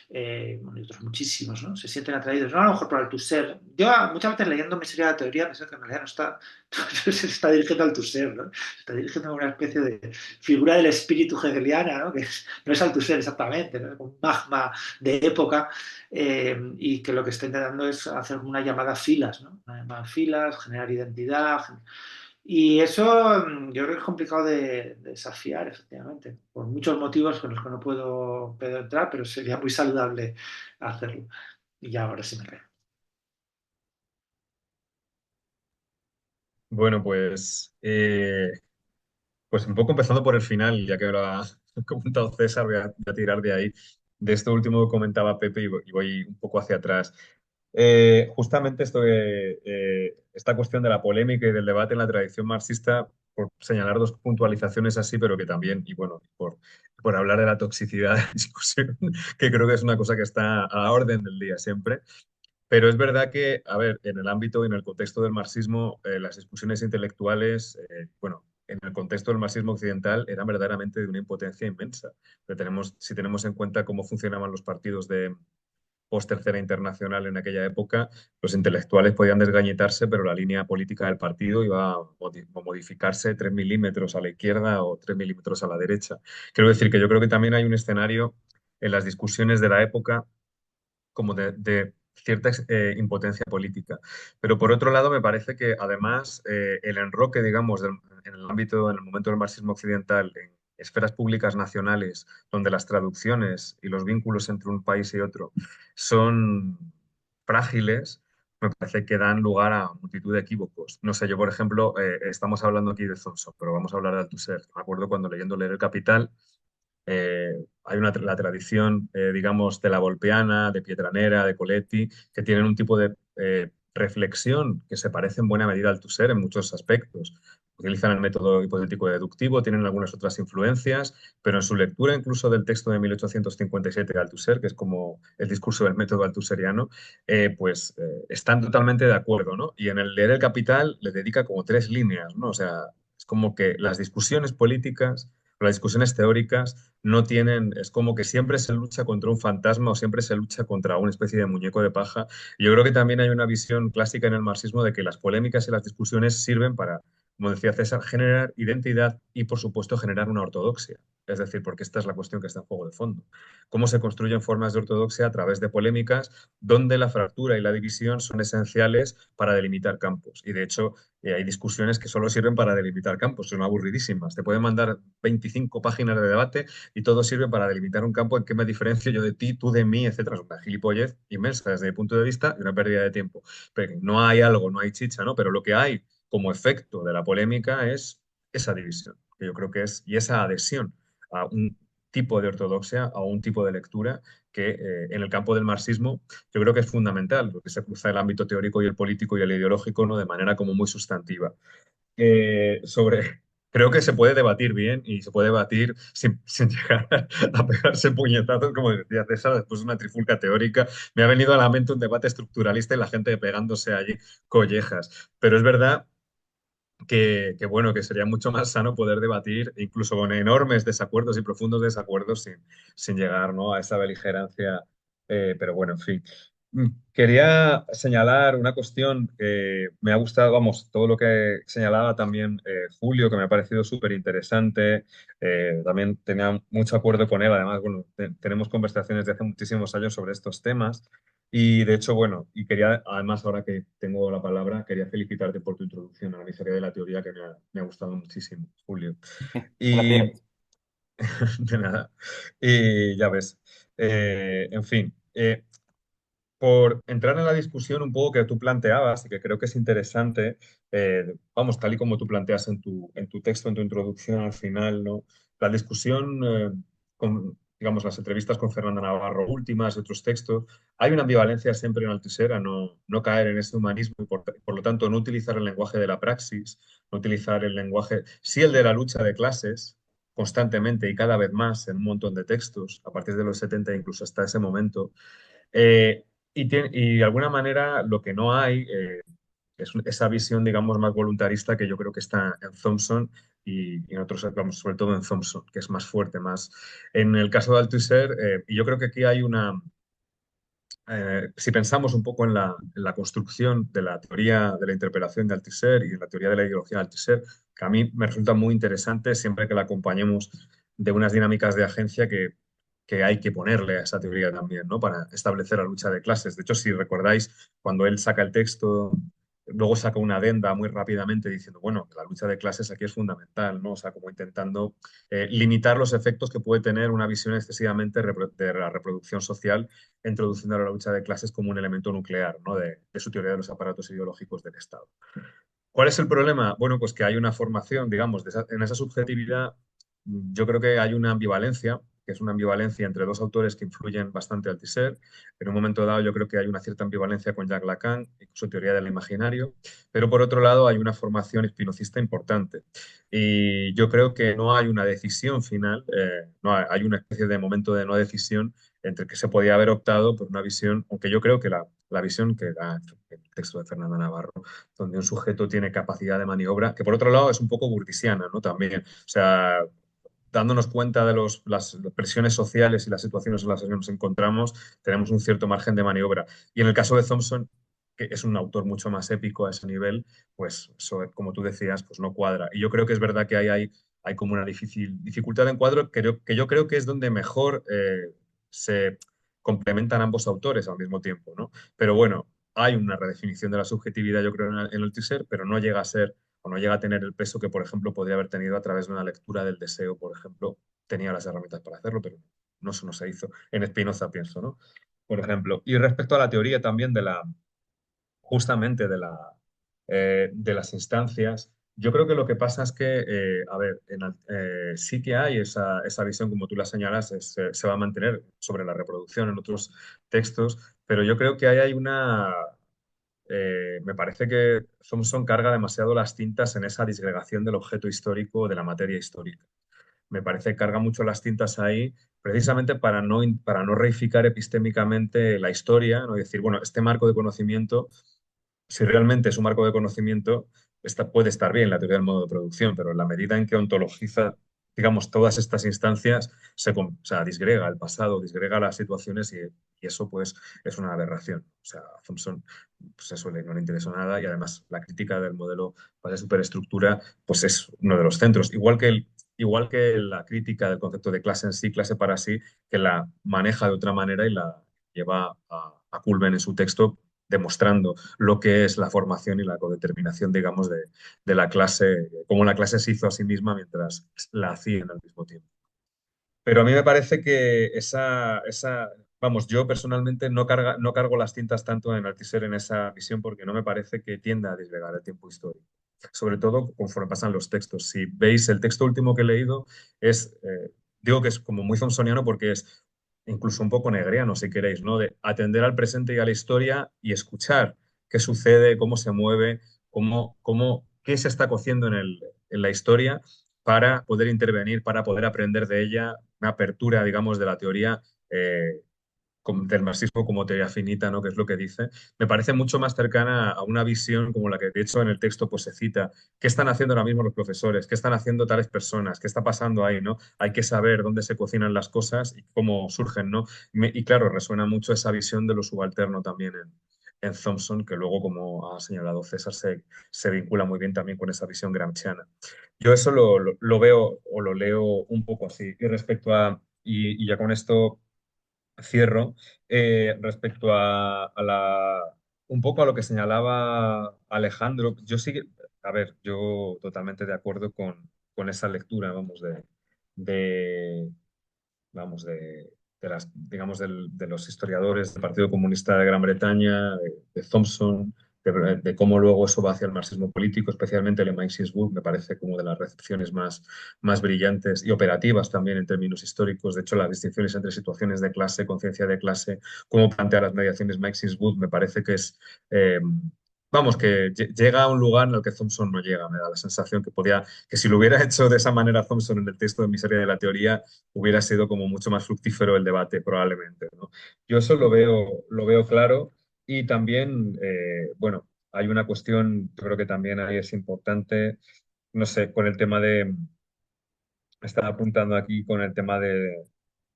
Speaker 3: bueno, y otros muchísimos, ¿no? Se sienten atraídos, no a lo mejor por Althusser. Yo muchas veces leyendo mi serie de teoría pensé que en realidad no está, se está dirigiendo al Althusser, ¿no? Se está dirigiendo a una especie de figura del espíritu hegeliana, ¿no? No es Althusser exactamente, ¿no? Un magma de época, y que lo que está intentando es hacer una llamada a filas, ¿no? Una llamada a filas, generar identidad. Y eso yo creo que es complicado de desafiar, efectivamente, por muchos motivos con los que no puedo entrar, pero sería muy saludable hacerlo. Y ya ahora sí me río.
Speaker 4: Bueno, pues un poco empezando por el final, ya que lo ha comentado César, voy a tirar de ahí, de esto último que comentaba Pepe y voy un poco hacia atrás. Justamente esta cuestión de la polémica y del debate en la tradición marxista, por señalar dos puntualizaciones así, pero que también, y bueno, por hablar de la toxicidad de la discusión, que creo que es una cosa que está a la orden del día siempre. Pero es verdad que, a ver, en el ámbito y en el contexto del marxismo, las discusiones intelectuales, bueno, en el contexto del marxismo occidental eran verdaderamente de una impotencia inmensa. Si tenemos en cuenta cómo funcionaban los partidos de post-tercera internacional en aquella época, los intelectuales podían desgañitarse, pero la línea política del partido iba a modificarse 3 milímetros a la izquierda o 3 milímetros a la derecha. Quiero decir que yo creo que también hay un escenario en las discusiones de la época como de cierta impotencia política. Pero por otro lado, me parece que además el enroque, digamos, en el ámbito, en el momento del marxismo occidental, en esferas públicas nacionales, donde las traducciones y los vínculos entre un país y otro son frágiles, me parece que dan lugar a multitud de equívocos. No sé, yo, por ejemplo, estamos hablando aquí de Thompson, pero vamos a hablar de Althusser. Me acuerdo cuando leyendo Leer el Capital, hay la tradición, digamos, de la Volpeana, de Pietranera, de Coletti, que tienen un tipo de reflexión que se parece en buena medida al Althusser en muchos aspectos. Utilizan el método hipotético deductivo, tienen algunas otras influencias, pero en su lectura incluso del texto de 1857 de Althusser, que es como el discurso del método althuseriano, están totalmente de acuerdo, ¿no? Y en el Leer el Capital le dedica como 3 líneas, ¿no? O sea, es como que las discusiones políticas Las discusiones teóricas no tienen, es como que siempre se lucha contra un fantasma o siempre se lucha contra una especie de muñeco de paja. Y yo creo que también hay una visión clásica en el marxismo de que las polémicas y las discusiones sirven para, como decía César, generar identidad y, por supuesto, generar una ortodoxia. Es decir, porque esta es la cuestión que está en juego de fondo. Cómo se construyen formas de ortodoxia a través de polémicas donde la fractura y la división son esenciales para delimitar campos. Y de hecho, hay discusiones que solo sirven para delimitar campos, son aburridísimas. Te pueden mandar 25 páginas de debate y todo sirve para delimitar un campo en qué me diferencio yo de ti, tú de mí, etcétera. Es una gilipollez inmensa desde mi punto de vista y una pérdida de tiempo. Pero no hay algo, no hay chicha, ¿no? Pero lo que hay como efecto de la polémica es esa división, que yo creo que es, y esa adhesión a un tipo de ortodoxia, a un tipo de lectura que en el campo del marxismo yo creo que es fundamental, porque se cruza el ámbito teórico y el político y el ideológico, ¿no? De manera como muy sustantiva. Sobre, creo que se puede debatir bien y se puede debatir sin llegar a pegarse puñetazos, como decía César, después de una trifulca teórica. Me ha venido a la mente un debate estructuralista y la gente pegándose allí collejas. Pero es verdad bueno, que sería mucho más sano poder debatir, incluso con enormes desacuerdos y profundos desacuerdos, sin llegar, ¿no? A esa beligerancia. Pero bueno, en fin. Quería señalar una cuestión que me ha gustado, vamos, todo lo que señalaba también Julio, que me ha parecido súper interesante. También tenía mucho acuerdo con él. Además, bueno, tenemos conversaciones de hace muchísimos años sobre estos temas. Y de hecho, bueno, y quería, además, ahora que tengo la palabra, quería felicitarte por tu introducción a la miseria de la teoría, que me ha gustado muchísimo, Julio. Y
Speaker 5: Gracias.
Speaker 4: de nada. Y ya ves. En fin, por entrar en la discusión un poco que tú planteabas y que creo que es interesante, vamos, tal y como tú planteas en tu texto, en tu introducción al final, ¿no? La discusión, digamos, las entrevistas con Fernanda Navarro últimas y otros textos, hay una ambivalencia siempre en Althusser a no caer en ese humanismo y por lo tanto no utilizar el lenguaje de la praxis, no utilizar el lenguaje, sí el de la lucha de clases, constantemente y cada vez más en un montón de textos, a partir de los 70 incluso hasta ese momento. Eh, y de alguna manera lo que no hay es esa visión, digamos, más voluntarista que yo creo que está en Thompson y en otros, vamos, sobre todo en Thompson, que es más fuerte, más. En el caso de Althusser, y yo creo que aquí hay si pensamos un poco en la construcción de la teoría de la interpelación de Althusser y en la teoría de la ideología de Althusser, que a mí me resulta muy interesante siempre que la acompañemos de unas dinámicas de agencia que hay que ponerle a esa teoría también, ¿no? Para establecer la lucha de clases. De hecho, si recordáis, cuando él saca el texto, luego saca una adenda muy rápidamente diciendo, bueno, que la lucha de clases aquí es fundamental, ¿no? O sea, como intentando limitar los efectos que puede tener una visión excesivamente de la reproducción social, introduciendo la lucha de clases como un elemento nuclear, ¿no? de su teoría de los aparatos ideológicos del Estado. ¿Cuál es el problema? Bueno, pues que hay una formación, digamos, en esa subjetividad. Yo creo que hay una ambivalencia, que es una ambivalencia entre dos autores que influyen bastante al Althusser. En un momento dado yo creo que hay una cierta ambivalencia con Jacques Lacan y su teoría del imaginario, pero por otro lado hay una formación espinocista importante. Y yo creo que no hay una decisión final, no hay una especie de momento de no decisión entre que se podía haber optado por una visión, aunque yo creo que la visión que da el texto de Fernanda Navarro, donde un sujeto tiene capacidad de maniobra, que por otro lado es un poco burtisiana, ¿no? También, o sea, dándonos cuenta de las presiones sociales y las situaciones en las que nos encontramos, tenemos un cierto margen de maniobra. Y en el caso de Thompson, que es un autor mucho más épico a ese nivel, pues eso, como tú decías, pues no cuadra. Y yo creo que es verdad que hay como una dificultad de encuadro que yo creo que es donde mejor se complementan ambos autores al mismo tiempo, ¿no? Pero bueno, hay una redefinición de la subjetividad, yo creo, en el teaser, pero no llega a ser o no llega a tener el peso que, por ejemplo, podría haber tenido a través de una lectura del deseo, por ejemplo. Tenía las herramientas para hacerlo, pero no, eso no se hizo. En Spinoza, pienso, ¿no? Por ejemplo. Y respecto a la teoría también justamente de las instancias, yo creo que lo que pasa es que, a ver, sí que hay esa visión, como tú la señalas, se va a mantener sobre la reproducción en otros textos, pero yo creo que ahí hay me parece que Thompson carga demasiado las tintas en esa disgregación del objeto histórico de la materia histórica. Me parece que carga mucho las tintas ahí precisamente para no reificar epistémicamente la historia, ¿no? Y decir, bueno, este marco de conocimiento, si realmente es un marco de conocimiento, puede estar bien la teoría del modo de producción, pero en la medida en que ontologiza digamos, todas estas instancias o sea, disgrega el pasado, disgrega las situaciones y eso pues es una aberración. O sea, a Thompson pues eso no le interesó nada y además la crítica del modelo de superestructura pues es uno de los centros. Igual que la crítica del concepto de clase en sí, clase para sí, que la maneja de otra manera y la lleva a culmen en su texto demostrando lo que es la formación y la codeterminación, digamos, de la clase, cómo la clase se hizo a sí misma mientras la hacían al mismo tiempo. Pero a mí me parece que vamos, yo personalmente no cargo las tintas tanto en Althusser en esa visión porque no me parece que tienda a disgregar el tiempo histórico. Sobre todo conforme pasan los textos. Si veis el texto último que he leído, digo que es como muy thompsoniano porque es incluso un poco negriano, si queréis, ¿no? De atender al presente y a la historia y escuchar qué sucede, cómo se mueve, qué se está cociendo en la historia para poder intervenir, para poder aprender de ella, una apertura, digamos, de la teoría del marxismo como teoría finita, ¿no? Que es lo que dice, me parece mucho más cercana a una visión como la que de hecho en el texto pues se cita, qué están haciendo ahora mismo los profesores, qué están haciendo tales personas, qué está pasando ahí, ¿no? Hay que saber dónde se cocinan las cosas y cómo surgen, ¿no? Y claro, resuena mucho esa visión de lo subalterno también en Thompson, que luego, como ha señalado César, se vincula muy bien también con esa visión gramsciana. Yo eso lo veo o lo leo un poco así. Y respecto y ya con esto cierro, respecto un poco a lo que señalaba Alejandro, yo sí, a ver, yo totalmente de acuerdo con esa lectura, vamos, de, vamos, digamos, de los historiadores del Partido Comunista de Gran Bretaña, de Thompson, de cómo luego eso va hacia el marxismo político, especialmente el Emancipation Book, me parece como de las recepciones más brillantes y operativas también en términos históricos. De hecho, las distinciones entre situaciones de clase, conciencia de clase, cómo plantea las mediaciones Emancipation Book, me parece que es... Vamos, que llega a un lugar en el que Thompson no llega, me da la sensación que si lo hubiera hecho de esa manera Thompson en el texto de Miseria de la Teoría, hubiera sido como mucho más fructífero el debate, probablemente, ¿no? Yo eso lo veo claro y también, bueno, hay una cuestión, yo creo que también ahí es importante, no sé, con el tema estaba apuntando aquí con el tema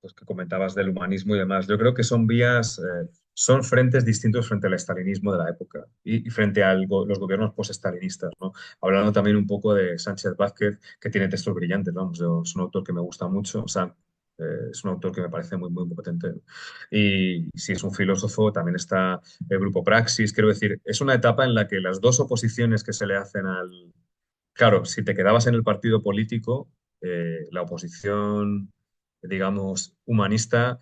Speaker 4: pues que comentabas del humanismo y demás. Yo creo que son vías, son frentes distintos frente al estalinismo de la época y frente a los gobiernos post-estalinistas, ¿no? Hablando también un poco de Sánchez Vázquez, que tiene textos brillantes, vamos, es un autor que me gusta mucho, o sea, es un autor que me parece muy, muy potente. ¿No? Y si es un filósofo, también está el grupo Praxis. Quiero decir, es una etapa en la que las dos oposiciones que se le hacen Claro, si te quedabas en el partido político, la oposición, digamos, humanista,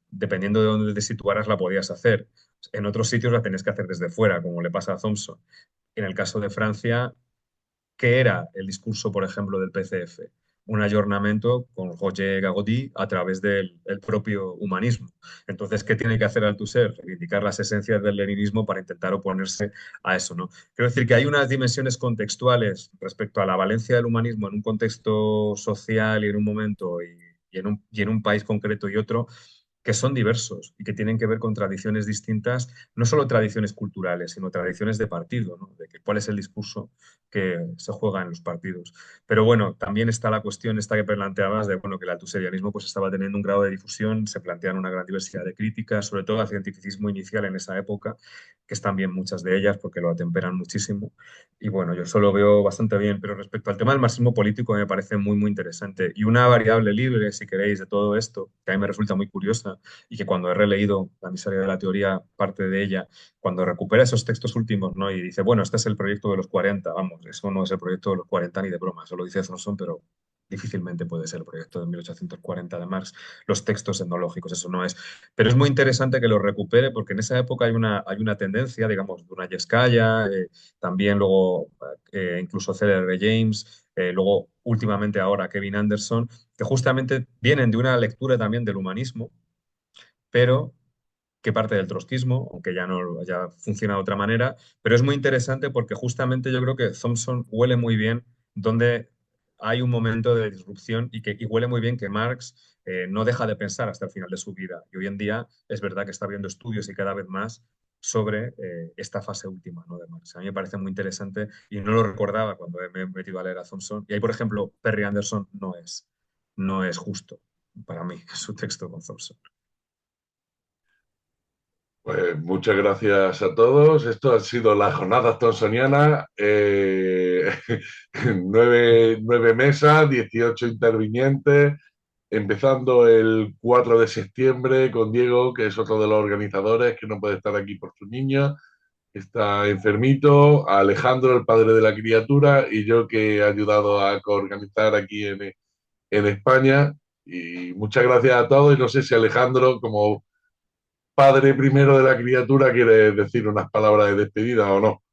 Speaker 4: dependiendo de dónde te situaras, la podías hacer. En otros sitios la tenés que hacer desde fuera, como le pasa a Thompson. En el caso de Francia, ¿qué era el discurso, por ejemplo, del PCF? Un ayornamiento con Roger Gagaudy a través del el propio humanismo. Entonces, ¿qué tiene que hacer Althusser? Reivindicar las esencias del leninismo para intentar oponerse a eso, ¿no? Quiero decir que hay unas dimensiones contextuales respecto a la valencia del humanismo en un contexto social y en un momento y en un país concreto y otro que son diversos y que tienen que ver con tradiciones distintas, no solo tradiciones culturales, sino tradiciones de partido, ¿no? De cuál es el discurso que se juega en los partidos. Pero bueno, también está la cuestión esta que planteabas de bueno, que el altuserianismo pues estaba teniendo un grado de difusión, se plantean una gran diversidad de críticas, sobre todo al cientificismo inicial en esa época, que están bien muchas de ellas porque lo atemperan muchísimo. Y bueno, yo eso lo veo bastante bien, pero respecto al tema del marxismo político me parece muy, muy interesante. Y una variable libre, si queréis, de todo esto, que a mí me resulta muy curiosa y que cuando he releído La miseria de la teoría, parte de ella, cuando recupera esos textos últimos, ¿no? Y dice, bueno, este es el proyecto de los 40, vamos, eso no es el proyecto de los 40 ni de broma, eso lo dice Thompson, pero difícilmente puede ser el proyecto de 1840 de Marx, los textos etnológicos, eso no es. Pero es muy interesante que lo recupere porque en esa época hay una tendencia, digamos, de una Yeskaya, también luego incluso C.L.R. James, luego últimamente ahora Kevin Anderson, que justamente vienen de una lectura también del humanismo, pero que parte del trotskismo, aunque ya funciona de otra manera, pero es muy interesante porque justamente yo creo que Thompson huele muy bien donde hay un momento de disrupción y huele muy bien que Marx no deja de pensar hasta el final de su vida. Y hoy en día es verdad que está habiendo estudios y cada vez más sobre esta fase última, ¿no? de Marx. A mí me parece muy interesante y no lo recordaba cuando me he metido a leer a Thompson. Y ahí, por ejemplo, Perry Anderson no es justo para mí su texto con Thompson.
Speaker 2: Pues muchas gracias a todos. Esto han sido las jornadas thompsonianas. 9 mesas, 18 intervinientes, empezando el 4 de septiembre con Diego, que es otro de los organizadores, que no puede estar aquí por su niño, está enfermito, a Alejandro, el padre de la criatura, y yo que he ayudado a coorganizar aquí en España. Y muchas gracias a todos. Y no sé si Alejandro, como padre primero de la criatura, quiere decir unas palabras de despedida o no.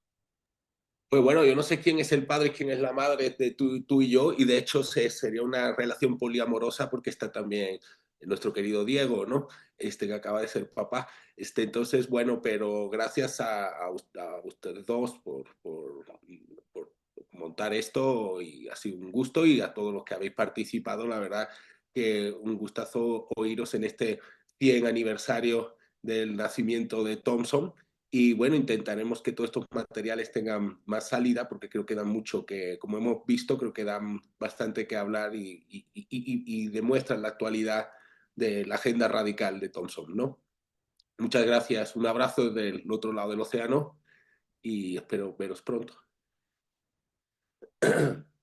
Speaker 1: Pues bueno, yo no sé quién es el padre, quién es la madre de tú y yo, y de hecho sería una relación poliamorosa porque está también nuestro querido Diego, ¿no? Que acaba de ser papá. Entonces, bueno, pero gracias a ustedes dos por montar esto y ha sido un gusto y a todos los que habéis participado, la verdad que un gustazo oíros en este 100 aniversario del nacimiento de Thompson. Y bueno, intentaremos que todos estos materiales tengan más salida porque creo que dan mucho que, como hemos visto, creo que dan bastante que hablar y demuestran la actualidad de la agenda radical de Thompson, ¿no? Muchas gracias, un abrazo del otro lado del océano y espero veros pronto.